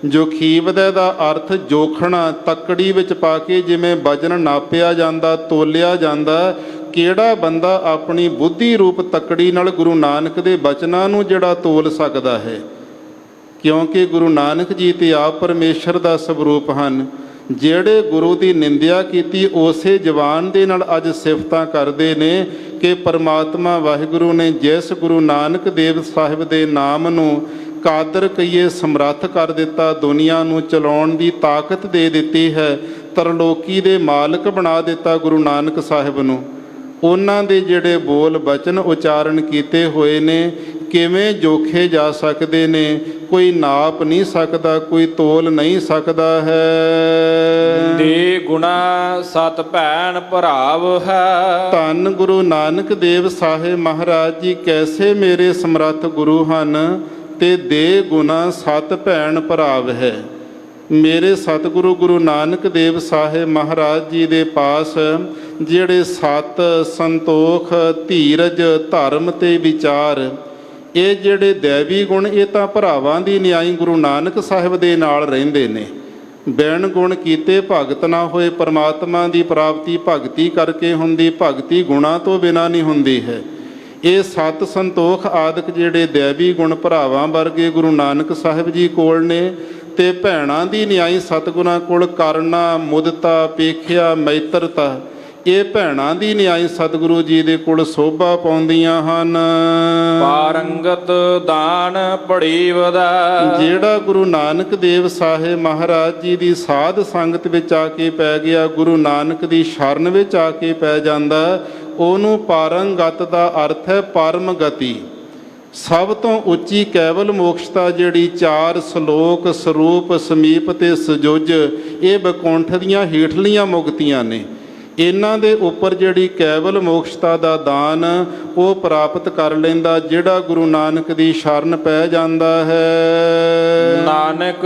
ਜੋ ਖੀਵਦਾ ਦਾ ਅਰਥ ਜੋਖਣਾ, ਤੱਕੜੀ ਵਿੱਚ ਪਾ ਕੇ ਜਿਵੇਂ ਵਜਨ ਨਾਪਿਆ ਜਾਂਦਾ, ਤੋਲਿਆ ਜਾਂਦਾ। ਕਿਹੜਾ ਬੰਦਾ ਆਪਣੀ ਬੁੱਧੀ ਰੂਪ ਤੱਕੜੀ ਨਾਲ ਗੁਰੂ ਨਾਨਕ ਦੇ ਬਚਨਾਂ ਨੂੰ ਜਿਹੜਾ ਤੋਲ ਸਕਦਾ ਹੈ? ਕਿਉਂਕਿ ਗੁਰੂ ਨਾਨਕ ਜੀ ਤੇ ਆਪ ਪਰਮੇਸ਼ਰ ਦਾ ਸਰੂਪ ਹਨ। ਜਿਹੜੇ ਗੁਰੂ ਦੀ ਨਿੰਦਿਆ ਕੀਤੀ ਉਸੇ ਜ਼ਬਾਨ ਦੇ ਨਾਲ ਅੱਜ ਸਿਫਤਾਂ ਕਰਦੇ ਨੇ ਕਿ ਪਰਮਾਤਮਾ ਵਾਹਿਗੁਰੂ ਨੇ ਜਿਸ ਗੁਰੂ ਨਾਨਕ ਦੇਵ ਸਾਹਿਬ ਦੇ ਨਾਮ ਨੂੰ ਕਾਦਰ ਕਹੀਏ ਸਮਰੱਥ ਕਰ ਦਿੱਤਾ, ਦੁਨੀਆ ਨੂੰ ਚਲਾਉਣ ਦੀ ਤਾਕਤ ਦੇ ਦਿੱਤੀ ਹੈ, ਤਰਲੋਕੀ ਦੇ ਮਾਲਕ ਬਣਾ ਦਿੱਤਾ ਗੁਰੂ ਨਾਨਕ ਸਾਹਿਬ ਨੂੰ। ਉਹਨਾਂ ਦੇ ਜਿਹੜੇ ਬੋਲ ਬਚਨ ਉਚਾਰਨ ਕੀਤੇ ਹੋਏ ਨੇ ਕਿਵੇਂ ਜੋਖੇ ਜਾ ਸਕਦੇ ਨੇ? ਕੋਈ ਨਾਪ ਨਹੀਂ ਸਕਦਾ, ਕੋਈ ਤੋਲ ਨਹੀਂ ਸਕਦਾ ਹੈ। ਦੇ ਗੁਣਾ ਸਤ ਭੈਣ ਭਰਾਵ ਹੈ। ਧੰਨ ਗੁਰੂ ਨਾਨਕ ਦੇਵ ਸਾਹਿਬ ਮਹਾਰਾਜ ਜੀ ਕੈਸੇ ਮੇਰੇ ਸਮਰੱਥ ਗੁਰੂ ਹਨ, ਤੇ ਦੇ ਗੁਣਾ ਸਤ ਭੈਣ ਭਰਾਵ ਹੈ। ਮੇਰੇ ਸਤਿਗੁਰੂ ਗੁਰੂ ਨਾਨਕ ਦੇਵ ਸਾਹਿਬ ਮਹਾਰਾਜ ਜੀ ਦੇ ਪਾਸ ਜਿਹੜੇ ਸਤ, ਸੰਤੋਖ, ਧੀਰਜ, ਧਰਮ ਤੇ ਵਿਚਾਰ, ਇਹ ਜਿਹੜੇ ਦੇਵੀ ਗੁਣ, ਇਹ ਤਾਂ ਭਰਾਵਾਂ ਦੀ ਨਿਆਈ ਗੁਰੂ ਨਾਨਕ ਸਾਹਿਬ ਦੇ ਨਾਲ ਰਹਿੰਦੇ ਨੇ। ਬਿਨ ਗੁਣ ਕੀਤੇ ਭਗਤ ਨਾ ਹੋਏ। ਪਰਮਾਤਮਾ ਦੀ ਪ੍ਰਾਪਤੀ ਭਗਤੀ ਕਰਕੇ ਹੁੰਦੀ, ਭਗਤੀ ਗੁਣਾ ਤੋਂ ਬਿਨਾਂ ਨਹੀਂ ਹੁੰਦੀ ਹੈ। ਇਹ ਸਤ, ਸੰਤੋਖ ਆਦਿਕ ਜਿਹੜੇ ਦੇਵੀ ਗੁਣ ਭਰਾਵਾਂ ਵਰਗੇ ਗੁਰੂ ਨਾਨਕ ਸਾਹਿਬ ਜੀ ਕੋਲ ਨੇ। ਤੇ ਭੈਣਾਂ ਦੀ ਨਿਆਈ ਸਤਿਗੁਰਾਂ ਕੋਲ ਕਰਨਾ, ਮੁਦਤਾ, ਪੇਖਿਆ, ਮੈਤਰਤਾ, ਇਹ ਭੈਣਾਂ ਦੀ ਨਿਆਈ ਸਤਿਗੁਰੂ ਜੀ ਦੇ ਕੋਲ ਸੋਭਾ ਪਾਉਂਦੀਆਂ ਹਨ। ਪਾਰੰਗਤ ਦਾਨ ਬੜੀ ਵਧਾ। ਜਿਹੜਾ ਗੁਰੂ ਨਾਨਕ ਦੇਵ ਸਾਹਿਬ ਮਹਾਰਾਜ ਜੀ ਦੀ ਸਾਧ ਸੰਗਤ ਵਿੱਚ ਆ ਕੇ ਪੈ ਗਿਆ, ਗੁਰੂ ਨਾਨਕ ਦੀ ਸ਼ਰਨ ਵਿੱਚ ਆ ਕੇ ਪੈ ਜਾਂਦਾ, ਉਹਨੂੰ ਪਾਰੰਗਤ ਦਾ ਅਰਥ ਹੈ ਪਰਮ ਗਤੀ। ਸਭ ਤੋਂ ਉੱਚੀ ਕੇਵਲ ਮੋਕਸ਼ਤਾ ਜਿਹੜੀ 4 ਸ਼ਲੋਕ, ਸਰੂਪ, ਸਮੀਪ ਤੇ ਸਜੁਜ, ਇਹ ਬਕੁੰਠ ਦੀਆਂ ਹੇਠਲੀਆਂ ਮੁਕਤੀਆਂ ਨੇ। ਇਹਨਾਂ ਦੇ ਉੱਪਰ ਜਿਹੜੀ ਕੇਵਲ ਮੋਕਸ਼ਤਾ ਦਾ ਦਾਨ ਉਹ ਪ੍ਰਾਪਤ ਕਰ ਲੈਂਦਾ ਜਿਹੜਾ ਗੁਰੂ ਨਾਨਕ ਦੀ ਸ਼ਰਨ ਪੈ ਜਾਂਦਾ ਹੈ। ਨਾਨਕ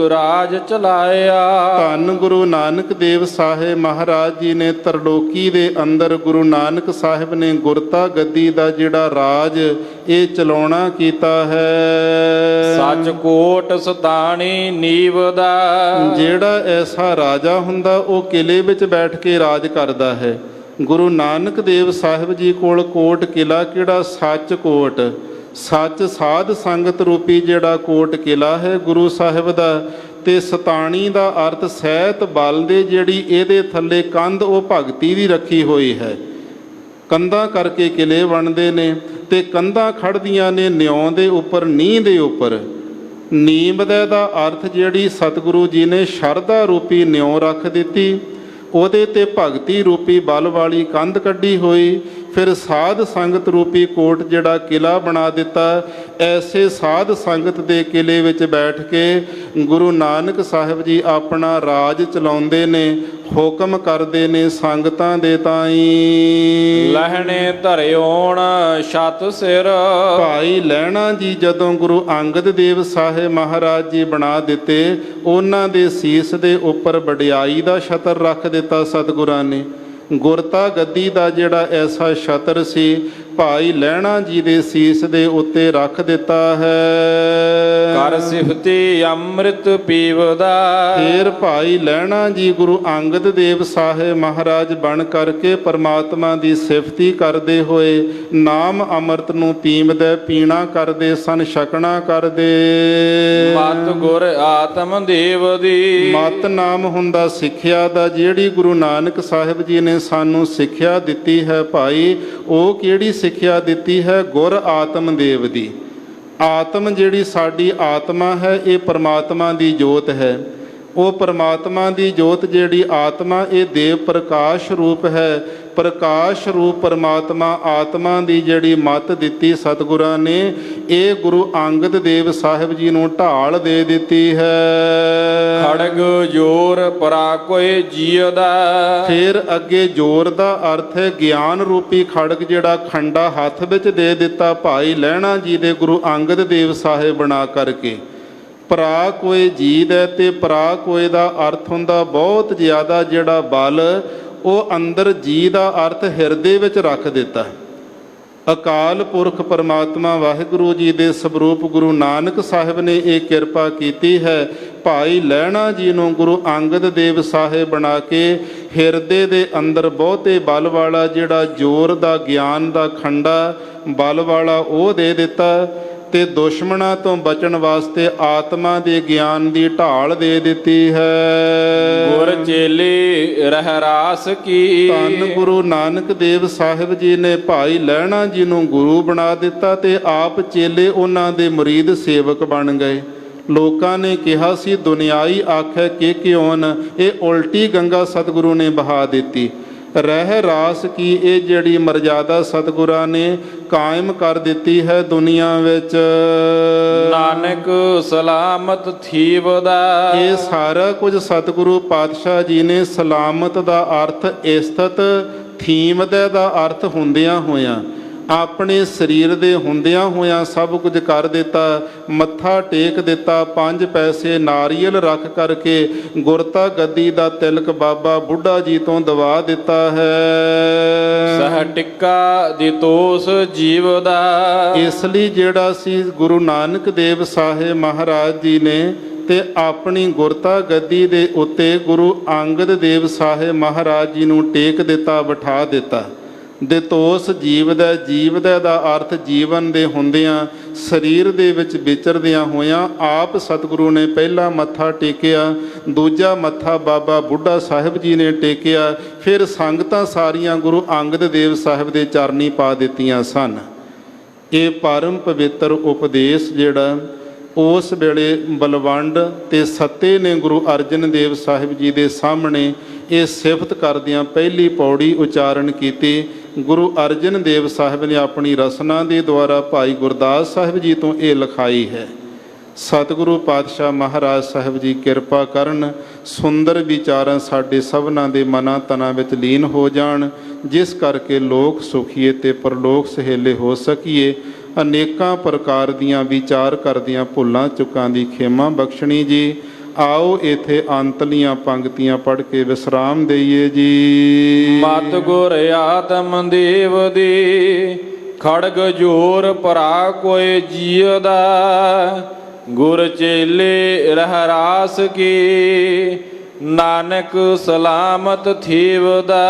ਰਾਜ ਚਲਾਇਆ। ਧੰਨ ਗੁਰੂ ਨਾਨਕ ਦੇਵ ਸਾਹਿਬ ਮਹਾਰਾਜ ਜੀ ਨੇ ਤਰਲੋਕੀ ਦੇ ਅੰਦਰ ਗੁਰੂ ਨਾਨਕ ਸਾਹਿਬ ਨੇ ਗੁਰਤਾ ਗੱਦੀ ਦਾ ਜਿਹੜਾ ਰਾਜ ਇਹ ਚਲਾਉਣਾ ਕੀਤਾ ਹੈ। ਸੱਚ ਕੋਟ ਸਤਾਣੀ ਨੀਵ ਦਾ। ਜਿਹੜਾ ਐਸਾ ਰਾਜਾ ਹੁੰਦਾ ਉਹ ਕਿਲੇ ਵਿੱਚ ਬੈਠ ਕੇ ਰਾਜ ਕਰਦਾ ਹੈ। ਗੁਰੂ ਨਾਨਕ ਦੇਵ ਸਾਹਿਬ ਜੀ ਕੋਲ ਕੋਟ ਕਿਲਾ ਕਿਹੜਾ? ਸੱਚ ਕੋਟ। ਸੱਚ ਸਾਧ ਸੰਗਤ ਰੂਪੀ ਜਿਹੜਾ ਕੋਟ ਕਿਲਾ ਹੈ ਗੁਰੂ ਸਾਹਿਬ ਦਾ। ਤੇ ਸਤਾਣੀ ਦਾ ਅਰਥ ਸਹਿਤ ਬਲ ਦੇ ਜਿਹੜੀ ਇਹਦੇ ਥੱਲੇ ਕੰਧ ਉਹ ਭਗਤੀ ਦੀ ਰੱਖੀ ਹੋਈ ਹੈ। ਕੰਧਾਂ ਕਰਕੇ ਕਿਲੇ ਬਣਦੇ ਨੇ ਤੇ ਕੰਧਾਂ ਖੜਦੀਆਂ ਨੇ ਨਿਉਂ ਦੇ ਉੱਪਰ, ਨੀਂਹ ਦੇ ਉੱਪਰ। ਨੀਂਬ ਦਾ ਅਰਥ ਜਿਹੜੀ ਸਤਿਗੁਰੂ ਜੀ ਨੇ ਸ਼ਰਧਾ ਰੂਪੀ ਨਿਉਂ ਰੱਖ ਦਿੱਤੀ, ਉਹਦੇ ਤੇ ਭਗਤੀ ਰੂਪੀ ਬਲ ਵਾਲੀ ਕੰਧ ਕੱਢੀ ਹੋਈ। ਫਿਰ ਸਾਧ ਸੰਗਤ ਰੂਪੀ ਕੋਟ ਜਿਹੜਾ ਕਿਲਾ ਬਣਾ ਦਿੱਤਾ। ਐਸੇ ਸਾਧ ਸੰਗਤ ਦੇ ਕਿਲੇ ਵਿੱਚ ਬੈਠ ਕੇ ਗੁਰੂ ਨਾਨਕ ਸਾਹਿਬ ਜੀ ਆਪਣਾ ਰਾਜ ਚਲਾਉਂਦੇ ਨੇ, ਹੁਕਮ ਕਰਦੇ ਨੇ ਸੰਗਤਾਂ ਦੇ ਤਾਈਂ। ਲਹਿਣੇ ਧਰਿਓਣ ਛਤ ਸਿਰ। ਭਾਈ ਲਹਿਣਾ ਜੀ ਜਦੋਂ ਗੁਰੂ ਅੰਗਦ ਦੇਵ ਸਾਹਿਬ ਮਹਾਰਾਜ ਜੀ ਬਣਾ ਦਿੱਤੇ, ਉਹਨਾਂ ਦੇ ਸੀਸ ਦੇ ਉੱਪਰ ਵਡਿਆਈ ਦਾ ਛਤਰ ਰੱਖ ਦਿੱਤਾ ਸਤਿਗੁਰਾਂ ਨੇ। ਗੁਰਤਾ ਗੱਦੀ ਦਾ ਜਿਹੜਾ ਐਸਾ ਛਤਰ ਸੀ ਭਾਈ ਲਹਿਣਾ ਜੀ ਦੇ ਸੀਸ ਦੇ ਉੱਤੇ ਰੱਖ ਦਿੱਤਾ ਹੈ। ਕਰ ਸਿਫਤੀ ਅੰਮ੍ਰਿਤ ਪੀਵਦਾ। ਫਿਰ ਭਾਈ ਲਹਿਣਾ ਜੀ ਗੁਰੂ ਅੰਗਦ ਦੇਵ ਸਾਹਿਬ ਮਹਾਰਾਜ ਬਣ ਕਰਕੇ ਪਰਮਾਤਮਾ ਦੀ ਸਿਫਤੀ ਕਰਦੇ ਹੋਏ ਨਾਮ ਅੰਮ੍ਰਿਤ ਨੂੰ ਪੀਂਵਦੇ, ਪੀਣਾ ਕਰਦੇ ਸਨ, ਛਕਣਾ ਕਰਦੇ। ਮਤ ਗੁਰ ਆਤਮ ਦੇਵ ਦੀ। ਮਤ ਨਾਮ ਹੁੰਦਾ ਸਿੱਖਿਆ ਦਾ, ਜਿਹੜੀ ਗੁਰੂ ਨਾਨਕ ਸਾਹਿਬ ਜੀ ਨੇ ਸਾਨੂੰ ਸਿੱਖਿਆ ਦਿੱਤੀ ਹੈ ਭਾਈ। ਉਹ ਕਿਹੜੀ ਸਿੱਖਿਆ ਦਿੱਤੀ ਹੈ? ਗੁਰ ਆਤਮ ਦੇਵ ਦੀ। ਆਤਮ ਜਿਹੜੀ ਸਾਡੀ ਆਤਮਾ ਹੈ ਇਹ ਪਰਮਾਤਮਾ ਦੀ ਜੋਤ ਹੈ। ਉਹ ਪਰਮਾਤਮਾ ਦੀ ਜੋਤ ਜਿਹੜੀ ਆਤਮਾ ਇਹ ਦੇਵ ਪ੍ਰਕਾਸ਼ ਰੂਪ ਹੈ। ਪ੍ਰਕਾਸ਼ ਰੂਪ ਪਰਮਾਤਮਾ ਆਤਮਾ ਦੀ ਜਿਹੜੀ ਮੱਤ ਦਿੱਤੀ ਸਤਿਗੁਰਾਂ ਨੇ, ਇਹ ਗੁਰੂ ਅੰਗਦ ਦੇਵ ਸਾਹਿਬ ਜੀ ਨੂੰ ਢਾਲ ਦੇ ਦਿੱਤੀ ਹੈ। ਖੜਗ ਜੋਰ ਪਰਾ ਕੋਈ ਜੀਵ ਦਾ। ਫਿਰ ਅੱਗੇ ਜੋਰ ਦਾ ਅਰਥ ਹੈ ਗਿਆਨ ਰੂਪੀ ਖੜਗ ਜਿਹੜਾ ਖੰਡਾ ਹੱਥ ਵਿੱਚ ਦੇ ਦਿੱਤਾ ਭਾਈ ਲਹਿਣਾ ਜੀ ਦੇ ਗੁਰੂ ਅੰਗਦ ਦੇਵ ਸਾਹਿਬ ਬਣਾ ਕਰਕੇ। ਪਰਾ ਕੋਏ ਜੀਦ ਹੈ ਤੇ ਪਰਾ ਕੋਏ ਦਾ ਅਰਥ ਹੁੰਦਾ ਬਹੁਤ ਜ਼ਿਆਦਾ ਜਿਹੜਾ ਬਲ, ਉਹ ਅੰਦਰ ਜੀ ਦਾ ਅਰਥ ਹਿਰਦੇ ਵਿੱਚ ਰੱਖ ਦਿੱਤਾ। ਅਕਾਲ ਪੁਰਖ ਪਰਮਾਤਮਾ ਵਾਹਿਗੁਰੂ ਜੀ ਦੇ ਸਵਰੂਪ ਗੁਰੂ ਨਾਨਕ ਸਾਹਿਬ ਨੇ ਇਹ ਕਿਰਪਾ ਕੀਤੀ ਹੈ। ਭਾਈ ਲਹਿਣਾ ਜੀ ਨੂੰ ਗੁਰੂ ਅੰਗਦ ਦੇਵ ਸਾਹਿਬ ਬਣਾ ਕੇ ਹਿਰਦੇ ਦੇ ਅੰਦਰ ਬਹੁਤੇ ਬਲ ਵਾਲਾ ਜਿਹੜਾ ਜੋਰ ਦਾ ਗਿਆਨ ਦਾ ਖੰਡਾ ਬਲ ਵਾਲਾ ਉਹ ਦੇ ਦਿੱਤਾ। ਤੇ ਦੁਸ਼ਮਣਾਂ ਤੋਂ ਬਚਣ ਵਾਸਤੇ ਆਤਮਾ ਦੇ ਗਿਆਨ ਦੀ ਢਾਲ ਦੇ ਦਿੱਤੀ ਹੈ। ਗੁਰ ਚੇਲੇ ਰਹਿ ਰਾਸ ਕੀ। ਧੰਨ ਗੁਰੂ ਨਾਨਕ ਦੇਵ ਸਾਹਿਬ ਜੀ ਨੇ ਭਾਈ ਲਹਿਣਾ ਜੀ ਨੂੰ ਗੁਰੂ ਬਣਾ ਦਿੱਤਾ ਤੇ ਆਪ ਚੇਲੇ ਉਹਨਾਂ ਦੇ ਮੁਰੀਦ ਸੇਵਕ ਬਣ ਗਏ। ਲੋਕਾਂ ਨੇ ਕਿਹਾ ਸੀ ਦੁਨਿਆਈ ਆਖੈ ਕਿ ਕਿਉਨ, ਇਹ ਉਲਟੀ ਗੰਗਾ ਸਤਿਗੁਰੂ ਨੇ ਬਹਾ ਦਿੱਤੀ। ਰਹਿ ਰਾਸ ਕੀ ਇਹ ਜਿਹੜੀ ਮਰਜ਼ਾਦਾ ਸਤਿਗੁਰਾਂ ਨੇ ਕਾਇਮ ਕਰ ਦਿੱਤੀ ਹੈ ਦੁਨੀਆ ਵਿੱਚ। ਨਾਨਕ ਸਲਾਮਤ ਥੀਵਦਾ। ਇਹ ਸਾਰਾ ਕੁਝ ਸਤਿਗੁਰੂ ਪਾਤਸ਼ਾਹ ਜੀ ਨੇ ਸਲਾਮਤ ਦਾ ਅਰਥ ਇਸਤਤ, ਥੀਮਦੇ ਦਾ ਅਰਥ ਹੁੰਦਿਆਂ ਹੋਇਆਂ, ਆਪਣੇ ਸਰੀਰ ਦੇ ਹੁੰਦਿਆਂ ਹੋਇਆਂ ਸਭ ਕੁਝ ਕਰ ਦਿੱਤਾ। ਮੱਥਾ ਟੇਕ ਦਿੱਤਾ, 5 ਪੈਸੇ ਨਾਰੀਅਲ ਰੱਖ ਕਰਕੇ ਗੁਰਤਾ ਗੱਦੀ ਦਾ ਤਿਲਕ ਬਾਬਾ ਬੁੱਢਾ ਜੀ ਤੋਂ ਦਵਾ ਦਿੱਤਾ ਹੈ। ਸਹ ਟਿੱਕਾ ਦਿਤੋਸ ਜੀਵ ਦਾ। ਇਸ ਲਈ ਜਿਹੜਾ ਸੀ ਗੁਰੂ ਨਾਨਕ ਦੇਵ ਸਾਹਿਬ ਮਹਾਰਾਜ ਜੀ ਨੇ ਤੇ ਆਪਣੀ ਗੁਰਤਾ ਗੱਦੀ ਦੇ ਉੱਤੇ ਗੁਰੂ ਅੰਗਦ ਦੇਵ ਸਾਹਿਬ ਮਹਾਰਾਜ ਜੀ ਨੂੰ ਟੇਕ ਦਿੱਤਾ, ਬਿਠਾ ਦਿੱਤਾ। ਦਿਤੋਸ ਜੀਵਦਾ, ਜੀਵਦਾ ਦਾ ਅਰਥ ਜੀਵਨ ਦੇ ਹੁੰਦਿਆਂ ਸਰੀਰ ਦੇ ਵਿੱਚ ਵਿਚਰਦਿਆਂ ਹੋਇਆਂ ਆਪ ਸਤਿਗੁਰੂ ਨੇ ਪਹਿਲਾ ਮੱਥਾ ਟੇਕਿਆ, ਦੂਜਾ ਮੱਥਾ ਬਾਬਾ ਬੁੱਢਾ ਸਾਹਿਬ ਜੀ ਨੇ ਟੇਕਿਆ। ਫਿਰ ਸੰਗਤਾਂ ਸਾਰੀਆਂ ਗੁਰੂ ਅੰਗਦ ਦੇਵ ਸਾਹਿਬ ਦੇ ਚਰਨੀ ਪਾ ਦਿੱਤੀਆਂ ਸਨ। ਇਹ ਪਰਮ ਪਵਿੱਤਰ ਉਪਦੇਸ਼ ਜਿਹੜਾ ਉਸ ਵੇਲੇ ਬਲਵੰਡ ਤੇ ਸੱਤੇ ਨੇ ਗੁਰੂ ਅਰਜਨ ਦੇਵ ਸਾਹਿਬ ਜੀ ਦੇ ਸਾਹਮਣੇ ਇਹ ਸਿਫਤ ਕਰਦਿਆਂ ਪਹਿਲੀ ਪੌੜੀ ਉਚਾਰਨ ਕੀਤੀ। ਗੁਰੂ ਅਰਜਨ ਦੇਵ ਸਾਹਿਬ ਨੇ ਆਪਣੀ ਰਸਨਾ ਦੇ ਦੁਆਰਾ ਭਾਈ ਗੁਰਦਾਸ ਸਾਹਿਬ ਜੀ ਤੋਂ ਇਹ ਲਿਖਾਈ ਹੈ। ਸਤਿਗੁਰੂ ਪਾਤਸ਼ਾਹ ਮਹਾਰਾਜ ਸਾਹਿਬ ਜੀ ਕਿਰਪਾ ਕਰਨ, ਸੁੰਦਰ ਵਿਚਾਰਾਂ ਸਾਡੇ ਸਭਨਾਂ ਦੇ ਮਨਾਂ ਤਨਾਂ ਵਿੱਚ ਲੀਨ ਹੋ ਜਾਣ, ਜਿਸ ਕਰਕੇ ਲੋਕ ਸੁਖੀਏ ਤੇ ਪਰਲੋਕ ਸਹੇਲੇ ਹੋ ਸਕੀਏ। ਅਨੇਕਾਂ ਪ੍ਰਕਾਰ ਦੀਆਂ ਵਿਚਾਰ ਕਰਦੀਆਂ ਭੁੱਲਾਂ ਚੁੱਕਾਂ ਦੀ ਖੇਮਾ ਬਖਸ਼ਣੀ ਜੀ। ਆਓ ਇਥੇ ਅੰਤਲੀਆਂ ਪੰਕਤੀਆਂ ਪੜ੍ਹ ਕੇ ਵਿਸਰਾਮ ਦਈਏ ਜੀ। ਮਤ ਗੁਰ ਆਤਮ ਦੇਵ ਦੀ, ਖੜਗ ਜੋਰ ਭਰਾ ਕੋਇ ਜੀਅ ਦਾ। ਗੁਰ ਚੇਲੇ ਰਹਿ ਰਾਸ ਕੀ, ਨਾਨਕ ਸਲਾਮਤ ਥੀਵਦਾ।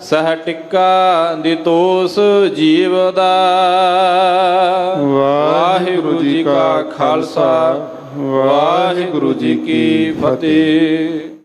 ਸਹ ਟਿੱਕਾ ਦਿਤੋਸ ਜੀਵ ਦਾ। ਵਾਹਿਗੁਰੂ ਜੀ ਕਾ ਖਾਲਸਾ, ਵਾਹਿਗੁਰੂ ਜੀ ਕੀ ਫਤਿਹ।